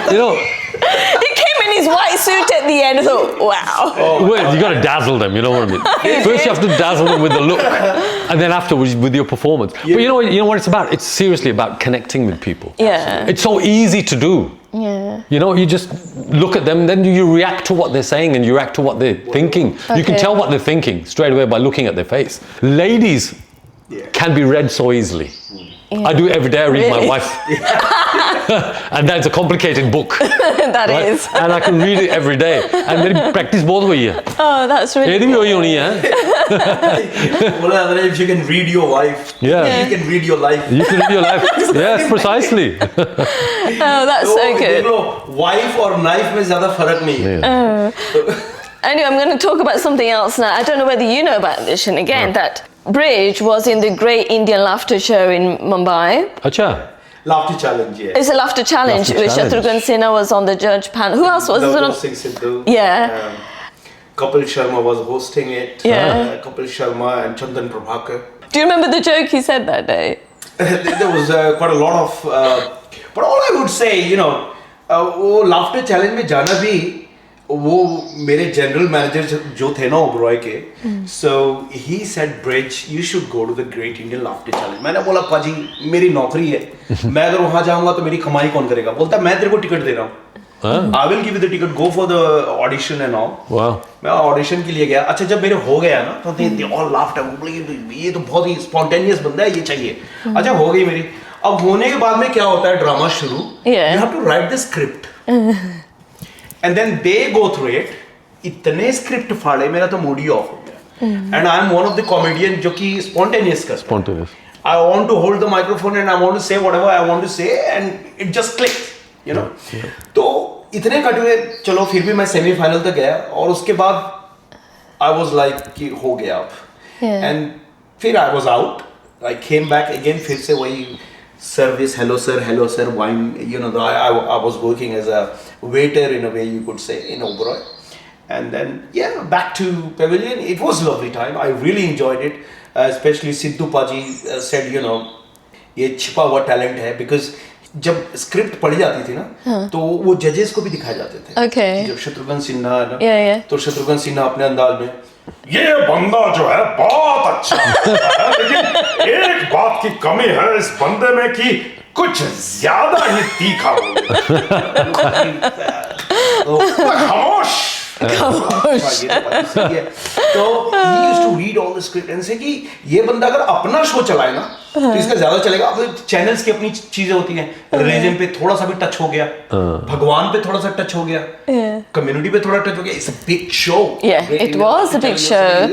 He came in his white suit at the end. I thought, wow. Well, you got to dazzle them. You know what I mean. First, you have to dazzle them with the look, and then afterwards with your performance. Yeah. But you know what it's about. It's seriously about connecting with people. Yeah. It's so easy to do. Yeah. You know, you just look at them, then you react to what they're saying and you react to what they're thinking. You can Okay. tell what they're thinking straight away by looking at their face. Ladies can be read so easily. Yeah. I do it every day. I read my Really? wife. And that's a complicated book. That right? is. And I can read it every day. And then practice both ways. Oh, that's really If you can read your wife, Yeah. you can read your life. you can read your life. Yes, precisely. Oh, that's so good. Wife or knife में ज़्यादा फर्क नहीं है. Anyway, I'm going to talk about something else now. I don't know whether you know about this, and again, that Brij was in the Great Indian Laughter Show in Mumbai. Acha. Laughter challenge, yeah. It's a laughter challenge, Laughter which challenge. Shatrughan Sinha was on the judge panel. Who else was Naveenkumar on? Singh Sidhu. Yeah. Kapil Sharma was hosting it. Yeah. Kapil Sharma and Chandan Prabhakar. Do you remember the joke he said that day? There was quite a lot of, but all I would say, वो laughter challenge में जाना भी वो मेरे general manager जो थे ना ओबरॉय के, so he said Brij, you should go to the Great Indian Laughter Challenge. मैंने बोला पाजी मेरी नौकरी है, मैं अगर वहाँ जाऊँगा तो मेरी कमाई कौन करेगा? बोलता मैं तेरे को टिकट दे रहा हूँ. I will give you the ticket, go for the audition and all. Wow. मैं ऑडिशन के लिए गया. अच्छा जब मेरे हो गया ना तो they all laughed. ये तो बहुत ही spontaneous बंदा है, ये चाहिए. अच्छा हो गई मेरी. अब होने के बाद में क्या होता है ड्रामा शुरू. Yeah. You have to write the script. And then they go through it. इतने स्क्रिप्ट फाड़े मेरा तो मूड ही ऑफ हो गया. And I'm one of the comedian जो कि spontaneous करता है. Spontaneous. I want to hold the microphone and I want to say whatever I want to say and it just clicked, तो इतने cut हुए. चलो फिर भी मैं सेमीफाइनल तक गया और उसके बाद I was like कि हो गया अब. And फिर I was out. I came back again. फिर से वही service, hello sir, wine. I was working as a waiter in a way you could say in Oberoi. And then back to Pavilion. It was a lovely time. I really enjoyed it. Especially Sidhu Paji said, ये छिपा हुआ talent है, because जब script पढ़ी जाती थी ना तो वो जजेस को भी दिखाए जाते थे. Okay. जब शत्रुघ्न सिन्हा है ना, Yeah. तो शत्रुघ्न सिन्हा अपने अंदाज में ये बंदा जो है बहुत अच्छा है, लेकिन एक बात की कमी है इस बंदे में कि कुछ ज्यादा ही तीखा बोल खामोश. तो he used to read all the script and say कि ये बंदा अगर अपना शो चलाए ना तो इसका ज्यादा चलेगा. अब चैनल्स की अपनी चीजें होती हैं. रिलीजन पे थोड़ा सा भी टच हो गया, भगवान पे थोड़ा सा टच हो गया, कम्युनिटी पे थोड़ा टच हो गया. It's a big show. It was a big show.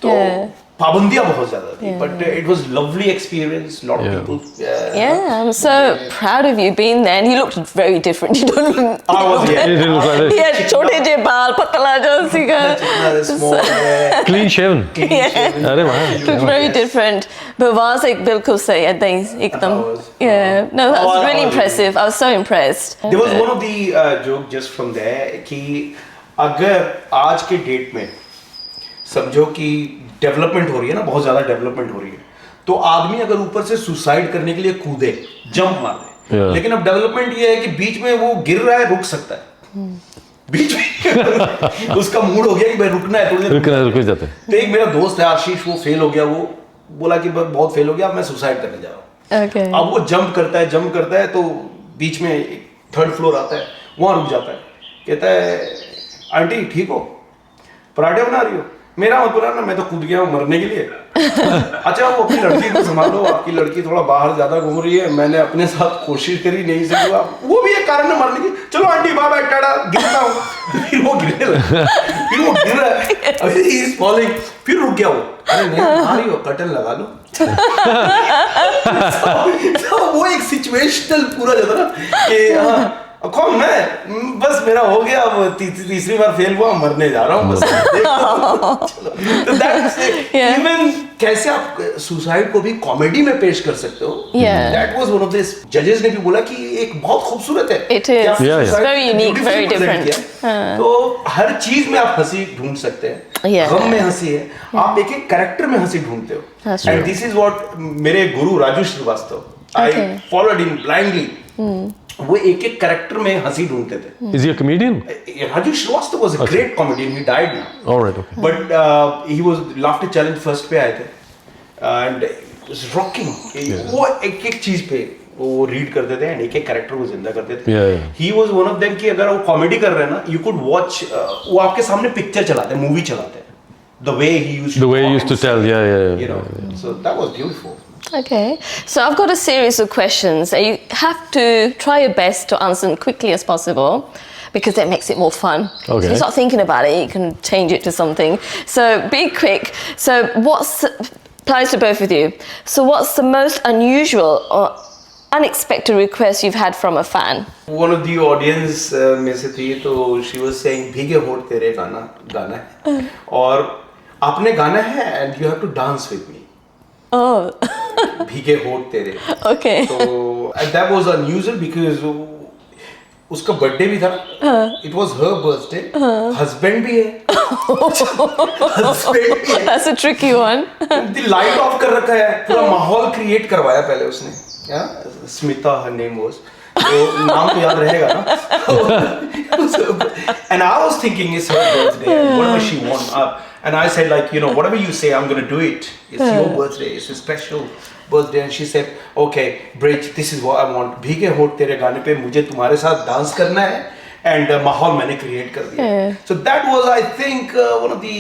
तो पाबंदियां बहुत ज्यादा थी, but it was lovely experience. Lot of people. I'm so proud of you being there. And he looked very different. He don't look. I was He didn't look like He this. had छोटे जे बाल, पतला जो small. Clean shaven. अरे वाह. Looked very different. But was एक बिल्कुल सही है, एकदम. No, that was really impressive. I was so impressed. There was one of the joke just from there कि अगर आज के डेट में समझो कि डेवलपमेंट हो रही है ना, बहुत ज्यादा डेवलपमेंट हो रही है, तो आदमी अगर ऊपर से सुसाइड करने के लिए कूदे, जंप मार दे, लेकिन अब डेवलपमेंट ये है कि बीच में वो गिर रहा है, रुक सकता है. बीच में उसका मूड हो गया कि भाई रुकना है, थोड़ी देर रुक जाते. तो एक मेरा दोस्त है आशीष, वो फेल हो गया. वो बोला कि बहुत फेल हो गया, अब मैं सुसाइड करने जा रहा हूँ. Okay. अब वो जंप करता है तो बीच में थर्ड फ्लोर आता है, वहां रुक जाता है. कहता है आंटी ठीक हो, पराठे बना रही हो? मेरा मतलब ना मैं तो कूद गया हूँ मरने के लिए। अच्छा वो अपनी लड़की को संभालो, आपकी लड़की थोड़ा बाहर ज्यादा घूम रही है, मैंने अपने साथ कोशिश करी नहीं से हुआ, वो भी एक कारण है मरने की। चलो आंटी बाय बाय टाटा, गिरता हूँ। फिर वो गिरने लगा, फिर वो गिर रहा है, अभी ही इज फॉलिंग, फिर रुक गया वो, अरे नहीं आ रही हो कर्टन लगा लो। तो वो एक सिचुएशनल पूरा जाता ना कि कौन मैं बस मेरा हो गया, अब तीसरी बार फेल हुआ, मरने जा रहा हूँ बस। तो दैट्स इवन कैसे आप सुसाइड को भी कॉमेडी में पेश कर सकते हो। That was one of this, जजेस ने भी बोला कि एक बहुत खूबसूरत है, it is very unique, very different. तो हर चीज में आप हंसी ढूंढ सकते हैं, गम में हंसी है, आप एक एक कैरेक्टर में हंसी ढूंढते हो। एंड दिस इज व्हाट मेरे गुरु Raju Srivastava, I followed him blindly. वो एक एक कैरेक्टर में हंसी ढूंढते थे। Is he a comedian? Raju Srivastava was a great comedian. He died now. All right, okay. But he was Laughter Challenge first पे आए थे, and it was rocking. वो एक एक चीज पे वो रीड करते थे, and एक एक कैरेक्टर को जिंदा करते थे। He was one of them कि अगर वो कॉमेडी कर रहे हैं ना, you could watch, वो आपके सामने पिक्चर चलाते हैं, मूवी चलाते हैं, the way he used to tell, you know, so that was beautiful. Okay, so I've got a series of questions. You have to try your best to answer them quickly as possible, because that makes it more fun. Okay. So you start thinking about it, you can change it to something. So be quick. So applies to both of you. So what's the most unusual or unexpected request you've had from a fan? One of the audience में से थी, तो she was saying भीगे होठ तेरे गाना है और आपने गाना है and you have to dance with me. Oh. भीगे होठ तेरे। Okay. So that was unusual because उसका बर्थडे भी था। It was her birthday. Husband भी है। Husband भी है। That's a tricky one. The light off कर रखा है, पूरा माहौल क्रिएट करवाया पहले उसने। Smita her name was. तो नाम तो याद रहेगा ना। And I was thinking it's her birthday. Whatever she wants. And I said, like, you know, whatever you say, I'm going to do it. It's your birthday. It's a special birthday. And she said, okay, Brij, this is what I want. भीगे होठ तेरे गाने पे मुझे तुम्हारे साथ dance करना है. And माहौल मैंने create कर दिया. So that was, I think, one of the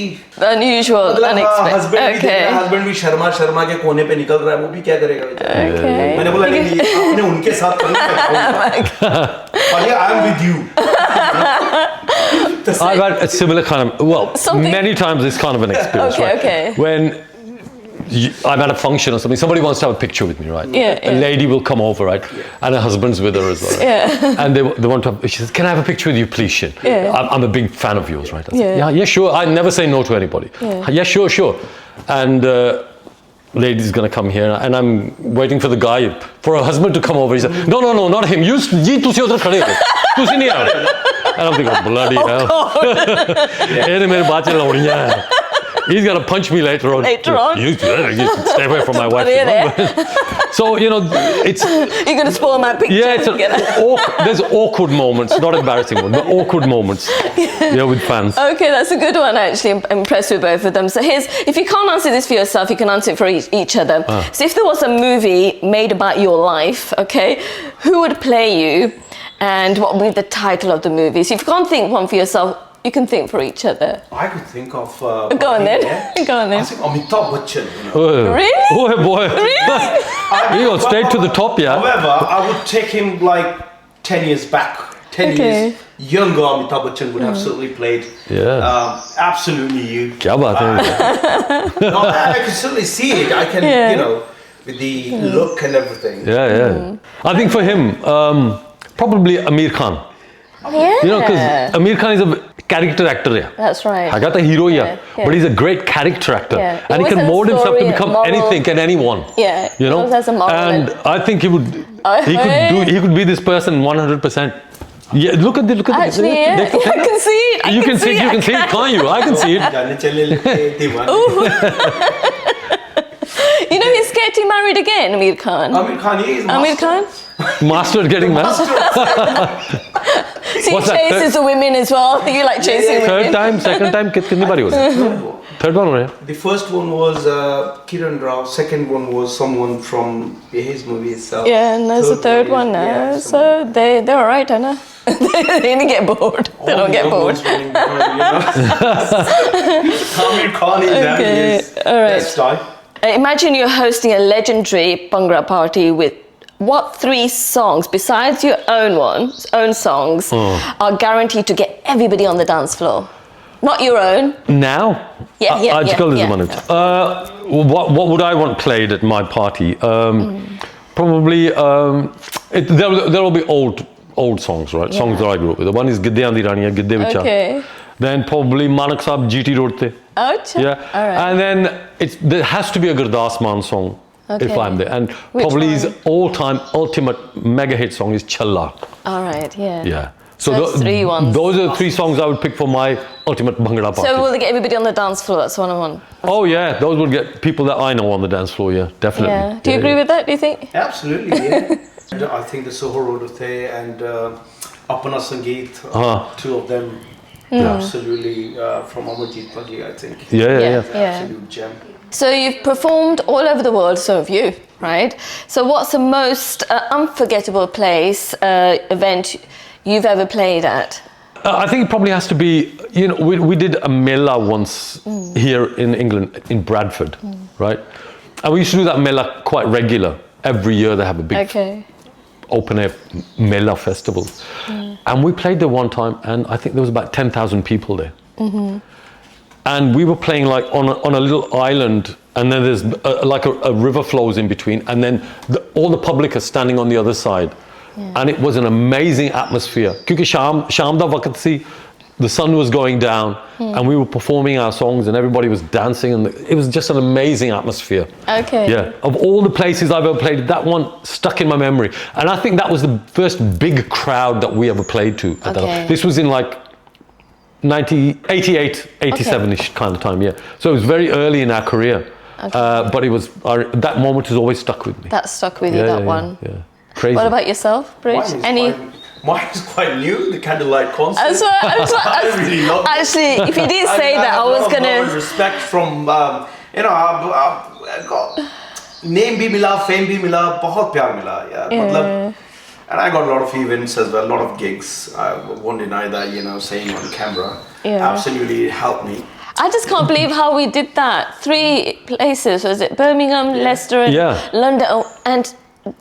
unusual, unexpected. Husband भी शर्मा के कोने पे निकल रहा है, वो भी क्या करेगा बेचारा. मैंने बोला नहीं, आपने उनके साथ करना है. I'm with you. I've had a similar kind of, many times this kind of an experience, right? Okay. When I'm at a function or something, somebody wants to have a picture with me, right? A lady will come over, right? And her husband's with her as well. Right? And they want to have, she says, can I have a picture with you, please, Shin? I'm a big fan of yours, right? I said, yeah, sure. I never say no to anybody. Yeah, sure. And lady's gonna come here, and I'm waiting for the guy, for her husband to come over. He said, no, not him. You tusi udhar khade ho. Tusi nahi aa rahe. And I'm thinking, bloody hell. He's gonna punch me later on. You stay away from my wife. So, you know, it's... You're gonna spoil my picture. Yeah, there's awkward moments, not embarrassing ones, but awkward moments. With fans. Okay, that's a good one, actually. I'm impressed with both of them. So if you can't answer this for yourself, you can answer it for each other. So if there was a movie made about your life, okay, who would play you? And what would be the title of the movie? So if you can't think one for yourself, you can think for each other. I could think of... Go on then. I think Amitabh Bachchan. Really? Oh boy. Really? You go straight to the top, yeah. However, I would take him like 10 years back. 10 years younger Amitabh Bachchan would have certainly played. Absolutely you. Kya baat hai? No, I can certainly see it. I can, you know, with the look and everything. Yeah. I think for him, probably Amir Khan. Yeah. You know, because Amir Khan is a character actor. Yeah. That's right. I got the hero, but he's a great character actor. Yeah. And he can mold himself to become anything and anyone. Yeah. You know? And I think he could be this person 100%. Yeah, look at Actually, I can see it. You can see it, can't you? I can see it. You know, he's getting married again, Amir Khan. Amir Khan, he is Amir Khan? Master at getting married. So he chases the women as well. You like chasing women. Third time, second time, kitni bari ho raha? Third one ho The first one was Kiran Rao. Second one was someone from his movie itself. Yeah, and there's a third one now. So they're all right, I know. They didn't get bored. They don't get bored. Amir Khan is having his best time. Imagine you're hosting a legendary Bhangra party with what 3 songs, besides your own songs, are guaranteed to get everybody on the dance floor? Not your own. Now? What would I want played at my party? Probably, there will be old songs, right? Songs that I grew up with. The one is Gidde Andi Raniya, Gidde Vicha. Okay. Then probably Manak Sahab GT Road Te. Yeah. All right. And then there has to be a Gurdas Maan song if I'm there. And Which probably one? his all-time ultimate mega hit song is Challa. All right, yeah. Yeah. So that's 3 ones. Those are the 3 songs I would pick for my ultimate Bhangra party. So will they get everybody on the dance floor? That's one I want. Oh yeah, those would get people that I know on the dance floor, yeah, definitely. Yeah. Do you agree with that, do you think? Absolutely, yeah. And I think the Soho Rodothe and Apana Sangeet, 2 of them, absolutely from Amarjeet Pagi, I think. Yeah. Absolute gem. So you've performed all over the world, so have you, right? So what's the most unforgettable place, event you've ever played at? I think it probably has to be, we did a Mela once here in England, in Bradford, right? And we used to do that Mela quite regular. Every year they have a big open air Mela festival. And we played there one time and I think there was about 10,000 people there. And we were playing like on a little island, and then there's like a river flows in between, and then all the public are standing on the other side. And it was an amazing atmosphere. Because Sham da waqt si, the sun was going down, and we were performing our songs, and everybody was dancing, and it was just an amazing atmosphere. Okay. Yeah. Of all the places I've ever played, that one stuck in my memory. And I think that was the first big crowd that we ever played to. Okay. This was in like 88, 87-ish kind of time, yeah. So it was very early in our career. But it was that moment has always stuck with me. That stuck with you, that one. Yeah. Crazy. What about yourself, Brij? Mine is quite new, the candlelight concert. I really love it. Actually, if you didn't say that, I was going to... respect from, name bhi mila, fame bhi mila, bahut pyar mila. Yeah. And I got a lot of events as well, a lot of gigs. I won't deny that, saying on camera. Absolutely helped me. I just can't believe how we did that. 3 places, was it Birmingham, Leicester and London. And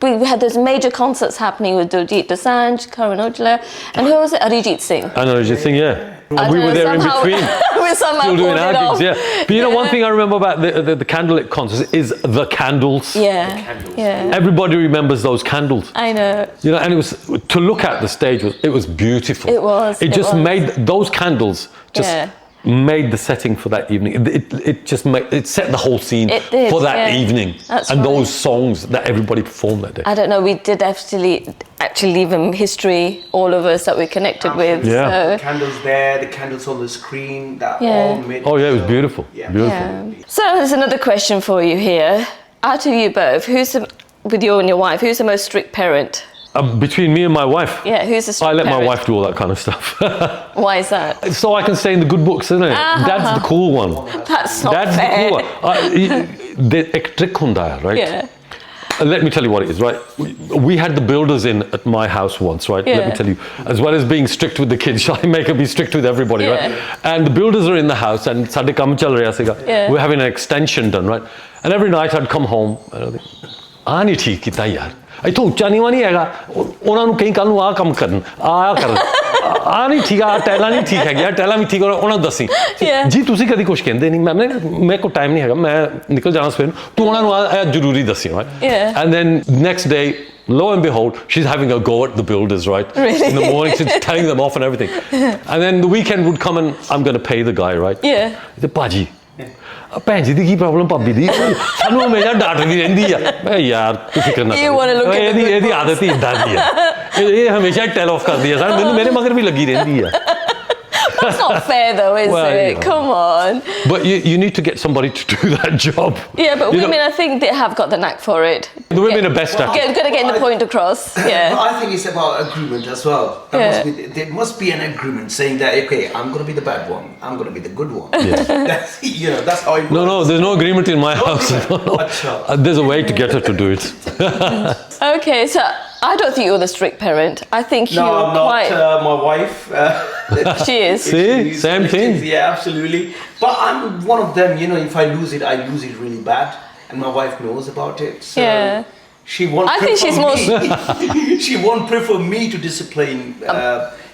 we had those major concerts happening with Diljit Dosanjh, Karan Aujla, and who was it? Arijit Singh. And Arijit Singh, yeah. We were there in between. We somehow still doing our gigs, yeah. But one thing I remember about the candlelit concerts is the candles. Yeah. Everybody remembers those candles. I know. And it was, to look at the stage, it was beautiful. It was. It just made, those candles just made the setting for that evening. It set the whole scene for that evening. That's and right. those songs that everybody performed that day. I don't know, we did actually leave in history, all of us that we connected with. Yeah. So. The candles there, the candles on the screen, that all made it was beautiful. Beautiful. Yeah. So there's another question for you here. Out of you both, with you and your wife, who's the most strict parent? Between me and my wife? Yeah, who's the strict I let parent? my wife do all that kind of stuff. Why is that? So I can stay in the good books, isn't it? That's the cool one. That's not That's fair. the cool one. Ek trick hunda hai, right? Yeah. Let me tell you what it is, right? We had the builders in at my house once, right? Let me tell you, as well as being strict with the kids, shall I make her be strict with everybody, right? And the builders are in the house, and sade kam chal raha siga. We're having an extension done, right? And every night I'd come home, and I'd think, aani theek kita yaar. ਇੱਥੋਂ ਉੱਚਾ ਨੀਵਾਂ ਨਹੀਂ ਹੈਗਾ ਉਹਨਾਂ ਨੂੰ ਕਹੀਂ ਕੱਲ ਨੂੰ ਆਹ ਕੰਮ ਕਰਨ ਆਹ ਕਰਨ ਆਹ ਨਹੀਂ ਠੀਕ ਆ ਟੈਲਾਂ ਨਹੀਂ ਠੀਕ ਹੈਗੀਆਂ ਟੈਲਾਂ ਵੀ ਠੀਕ ਉਹਨਾਂ ਨੂੰ ਦੱਸੀ ਜੀ ਤੁਸੀਂ ਕਦੀ ਕੁਝ ਕਹਿੰਦੇ ਨਹੀਂ ਮੇਰੇ ਕੋਲ ਟਾਈਮ ਨਹੀਂ ਹੈਗਾ ਮੈਂ ਨਿਕਲ ਜਾਣਾ ਸਵੇਰ ਨੂੰ ਤੂੰ ਉਹਨਾਂ ਨੂੰ ਆਹ ਜ਼ਰੂਰੀ ਦੱਸੀ and then next day lo and behold she's having a go at the builders right in the morning she's telling them off and everything and then the weekend would come and I'm going to pay the guy right the baji ਭੈਣ ਜੀ ਦੀ ਕੀ problem ਭਾਬੀ ਦੀ ਸਾਨੂੰ ਹਮੇਸ਼ਾ ਡਾਂਟਦੀ ਰਹਿੰਦੀ ਆ ਮੈਂ ਯਾਰ ਤੂੰ ਫਿਕਰ ਨਾ ਕਰ ਇਹਦੀ ਆਦਤ ਹੀ ਇਦਾਂ ਦੀ ਆ ਇਹ ਹਮੇਸ਼ਾ ਟੈਲ ਆਫ ਕਰਦੀ ਆ ਸਰ ਮੈਨੂੰ ਮੇਰੇ ਮਗਰ ਵੀ ਲੱਗੀ ਰਹਿੰਦੀ ਆ That's not fair though, is it? Come on. But you need to get somebody to do that job. Yeah, but women, I think they have got the knack for it. The women are best at it. Good at getting the point across. Yeah. I think it's about agreement as well. There must be an agreement saying that, okay, I'm going to be the bad one. I'm going to be the good one. Yeah. That's how it works. No, there's no agreement in my house. There's a way to get her to do it. Okay, so I don't think you're the strict parent. I think No, you're I'm not. quite. My wife. She is. See, same thing. Yeah, absolutely. But I'm one of them. If I lose it, I lose it really bad, and my wife knows about it. So Yeah. She won't. I think she's more. She won't prefer me to discipline.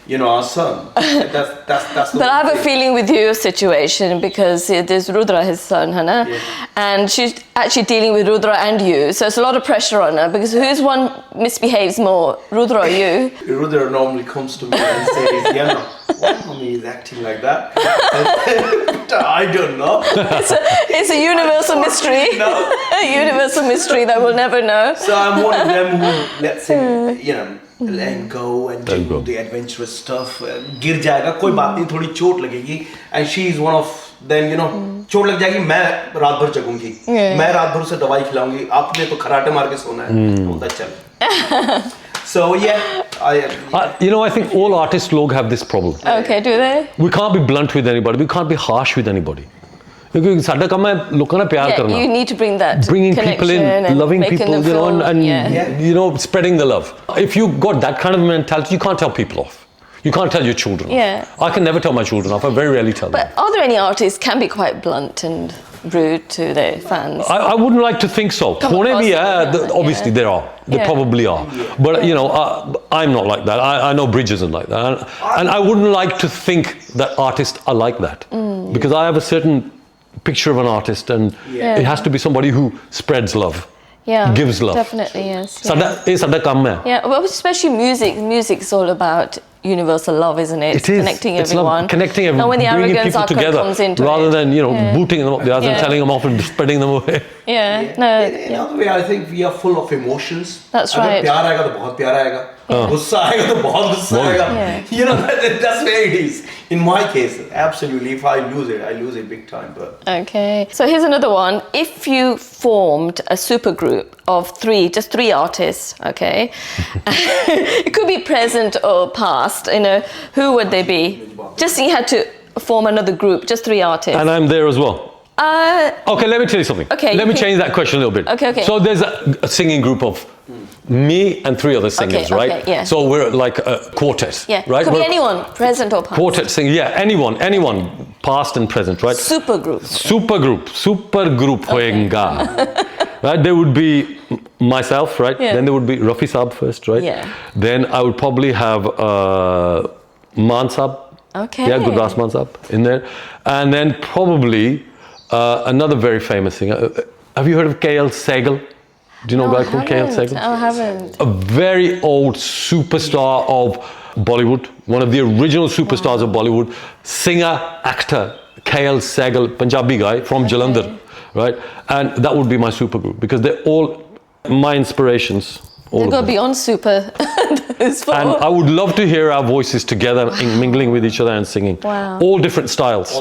Our son. That's the But I have a thing. feeling with your situation because there's Rudra, his son, Hannah, and she's actually dealing with Rudra and you. So it's a lot of pressure on her because who's one misbehaves more, Rudra or you? Rudra normally comes to me and says, why mommy is acting like that? I don't know. It's a universal mystery. No. A universal mystery that we'll never know. So I'm one of them who lets him, let go and do the adventurous stuff. गिर जाएगा कोई बात नहीं थोड़ी चोट लगेगी and she is one of them चोट लग जाएगी मैं रात भर जगूंगी मैं रात भर उसे दवाई खिलाऊंगी आपने तो खराटे मार के सोना है बोलता चल. So I think all artists log have this problem. Okay, do they? We can't be blunt with anybody. We can't be harsh with anybody. क्योंकि साडा काम है लोगों ने प्यार करना. You need to bring that bringing people in, and loving making people, them feel, and spreading the love. If you got that kind of mentality, you can't tell people off. You can't tell your children off. I can never tell my children off. I very rarely tell them. But are there any artists can be quite blunt and rude to their fans? I wouldn't like to think so. Obviously there are. There probably are. But I'm not like that. I know Brij isn't like that. And I wouldn't like to think that artists are like that. Because I have a certain picture of an artist and it has to be somebody who spreads love. Gives love. Definitely, yes. Sada kam hai. Yeah, well, especially music. Music's all about universal love, isn't it? It is. Connecting it's everyone. Love. Connecting everyone. And when the bringing arrogance people together comes into rather it. than booting them up the other and telling them off and spreading them away. In other way, I think we are full of emotions. That's अगर right. प्यार आएगा तो बहुत प्यार आएगा. गुस्सा आएगा तो बहुत गुस्सा आएगा. That's where it is. In my case, absolutely. If I lose it big time. But okay. So here's another one. If you formed a super group of just three artists, okay, it could be present or past. Who would they be? Just you had to form another group, just three artists. And I'm there as well. Okay, let me tell you something. Okay, let me change that question a little bit. Okay. So there's a singing group of me and three other singers, right? Okay, yeah. So we're like a quartet, right? Could be anyone, present or past. Quartet singing, anyone, past and present, right? Super group hoyenga. Right? There would be myself, right? Then there would be Rafi Saab first, right? Yeah. Then I would probably have Man Saab. Okay. Yeah, Gurdas Man Saab in there. And then probably another very famous singer. Have you heard of KL Sehgal? Do you know a guy called KL Sehgal? I haven't. A very old superstar of Bollywood, one of the original superstars of Bollywood, singer, actor, KL Sehgal, Punjabi guy from Jalandhar, right? And that would be my supergroup because they're all my inspirations. They go beyond super. And I would love to hear our voices together, mingling with each other and singing. Wow. All different styles.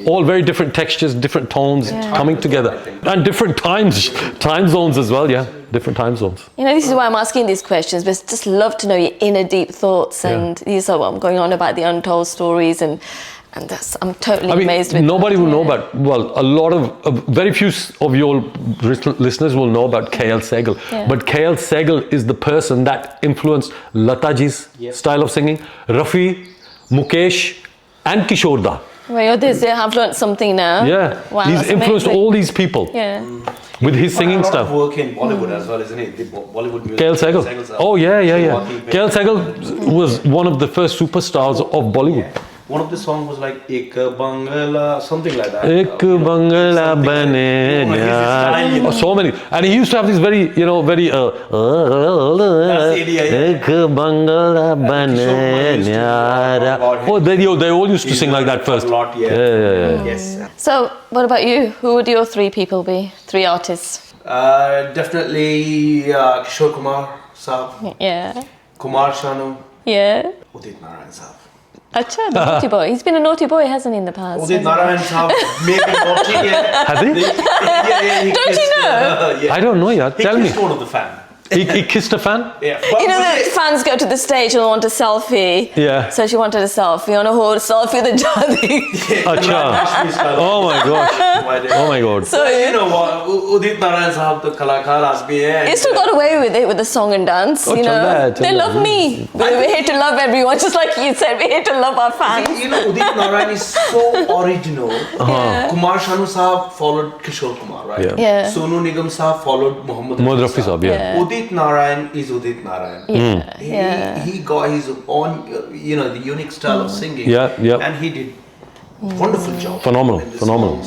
All very different textures, different tones coming together. And different time zones as well, different time zones. This is why I'm asking these questions, but just love to know your inner deep thoughts and these are what I'm going on about the untold stories and I'm totally amazed with nobody will know about, very few of your listeners will know about KL Sehgal. But KL Sehgal is the person that influenced Lataji's style of singing, Rafi, Mukesh and Kishore Da. Well, they have learned something now. Yeah, wow, he's influenced all these people with his singing style. A lot of work in Bollywood as well, isn't it? The Bollywood music. KL Sehgal. Oh, yeah. KL Sehgal was one of the first superstars of Bollywood. One of the songs was like Ek Bangla, something like that. Ek Bangla bane nyara. So many. And he used to have this very, very Ek Bangla bane nyara. Oh, they all used to sing like that first. A lot, Yes. So, what about you? Who would your three people be? Three artists? Definitely Kishore Kumar Saab. Yeah. Kumar Shanu. Yeah. Udit Narayan Saab. Acha, the naughty boy. He's been a naughty boy, hasn't he, in the past? Udit Narayan Saab may be naughty. Has he? Don't you know? I don't know yet. Tell me. He kissed one of the fan. He kissed a fan? Yeah. The fans go to the stage and want a selfie. Yeah. So she wanted a selfie on a horse, selfie with a jadi. Acha. Oh my gosh. my day. Oh my God. So you know what, Udit Narayan sahab to kalakar aaj bhi hai. you still got away with it with the song and dance. Oh, You know, chal raha hai, chal they raha love hai. me. We're here to love everyone, just like you said. We're here to love our fans. You know, Udit Narayan is so original. Kumar Sanu sahab followed Kishore Kumar, right? Yeah. Yeah. Sonu Nigam sahab followed Mohammed Mohammed Rafi sahab, yeah. Udit Narayan is Udit Narayan. He got his own, the unique style of singing. Yeah. And he did wonderful job. Phenomenal.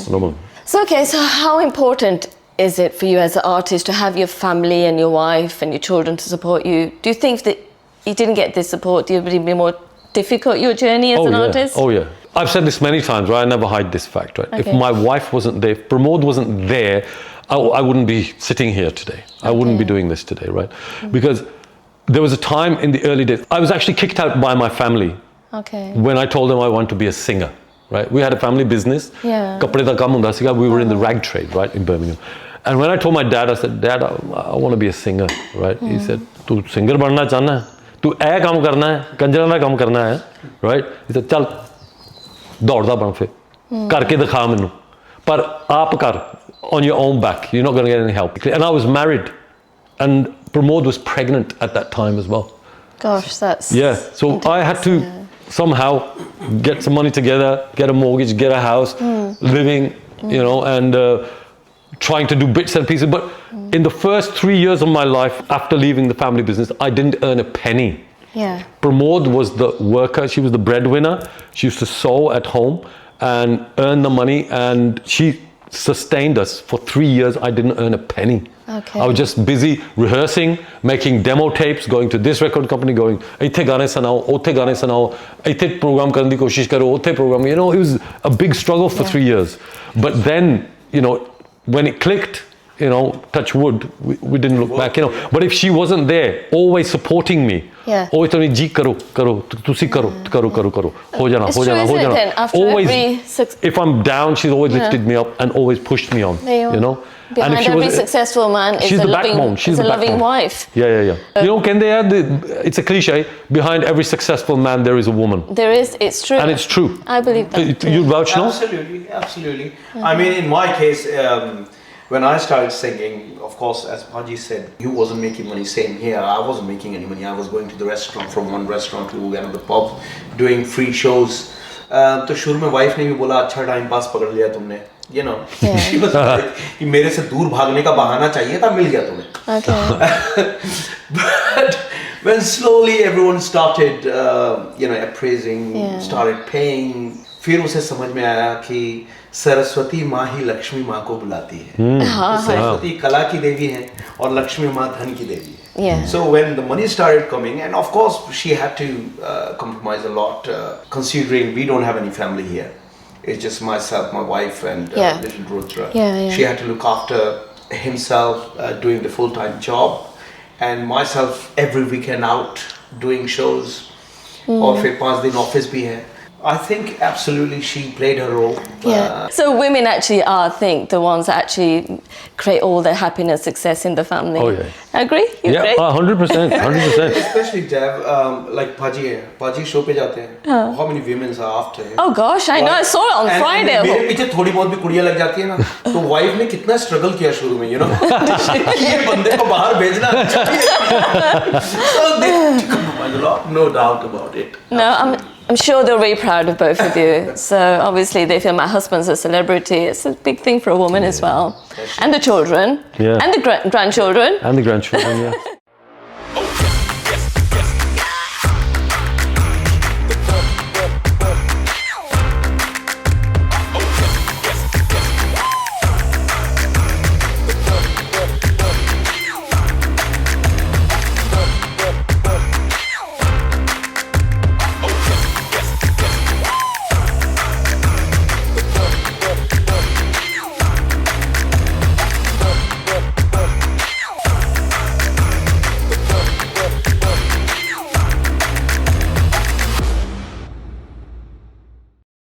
So, okay, so how important is it for you as an artist to have your family and your wife and your children to support you? Do you think that you didn't get this support, it would be more difficult, your journey as an artist? Oh yeah. I've said this many times, right? I never hide this fact, right? Okay. If my wife wasn't there, if Pramod wasn't there, I wouldn't be sitting here today. I wouldn't be doing this today, right? Because there was a time in the early days, I was actually kicked out by my family Okay. when I told them I want to be a singer, right? We had a family business. Yeah. Kapde da kam hunda siga. We were in the rag trade, right, in Birmingham. And when I told my dad, I said, Dad, I want to be a singer, right? He said, tu singer banna chahna hai? Tu eh kaam karna hai? Kanjran da kaam karna hai, right? He said, chal, daudda ban fir. Karke dikha mainu. Par aap kar, on your own back. You're not going to get any help. And I was married. And Pramod was pregnant at that time as well. Gosh, that's... Yeah, so I had to somehow get some money together, get a mortgage, get a house, living, and trying to do bits and pieces. But in the first 3 years of my life, after leaving the family business, I didn't earn a penny. Yeah. Pramod was the worker. She was the breadwinner. She used to sew at home and earn the money. And she sustained us for 3 years. I didn't earn a penny. Okay. I was just busy rehearsing, making demo tapes, going to this record company, going, "Aithe gaane sanao, othe gaane sanao, aithe program karne di koshish karo, othe program." It was a big struggle for 3 years. But then, when it clicked, touch wood, we didn't look back, But if she wasn't there, always supporting me, always telling me, "Ji karo, tusi karo, karo, ho jana, It's ho true, jana, ho isn't it, jana." then? After Always, every if I'm down, she's always lifted me up and always pushed me on, There you are. Behind And if she every was, successful man is she's a the loving, backbone. She's is a the loving backbone. wife. Yeah. It's a cliche. Behind every successful man, there is a woman. There is, it's true. And it's true. I believe that. You vouch, no? Absolutely. I mean, in my case, when I started singing, of course, as Bhaji said, he wasn't making money. Same here. I wasn't making any money. I was going to the restaurant, from one restaurant to another pub, doing free shows. तो शुरू में wife ने भी बोला, अच्छा time pass पकड़ लिया तुमने. She was like, कि मेरे से दूर भागने का बहाना चाहिए था, मिल गया तुम्हें. Okay. But when slowly everyone started, appraising, started paying, फिर उसे समझ में आया कि सरस्वती माँ ही लक्ष्मी माँ को बुलाती है. सरस्वती कला की देवी है और लक्ष्मी माँ धन की देवी है. Yeah. So when the money started coming, and of course she had to compromise a lot, considering we don't have any family here. It's just myself, my wife, and little Rudra. Yeah. She had to look after himself, doing the full-time job, and myself every weekend out doing shows. और फिर 5 दिन office भी है. I think absolutely she played her role. Yeah. So women actually are, I think, the ones that actually create all the happiness, success in the family. Oh, yeah. Agree? You agree? 100%. Especially Dav, like Bhaji show पे जाते हैं. How many women are after him? Oh gosh, I know. I saw it on Friday. मेरे पीछे थोड़ी बहुत भी कुड़ियाँ लग जाती है ना, तो वाइफ ने कितना स्ट्रगल किया शुरू में, ये बंदे को बाहर भेजना अच्छा है. So they compromise a lot, no doubt about it. No, I'm sure they're very proud of both of you. So obviously they feel my husband's a celebrity. It's a big thing for a woman as well. And the children. Yeah. And the grandchildren. And the grandchildren, yeah.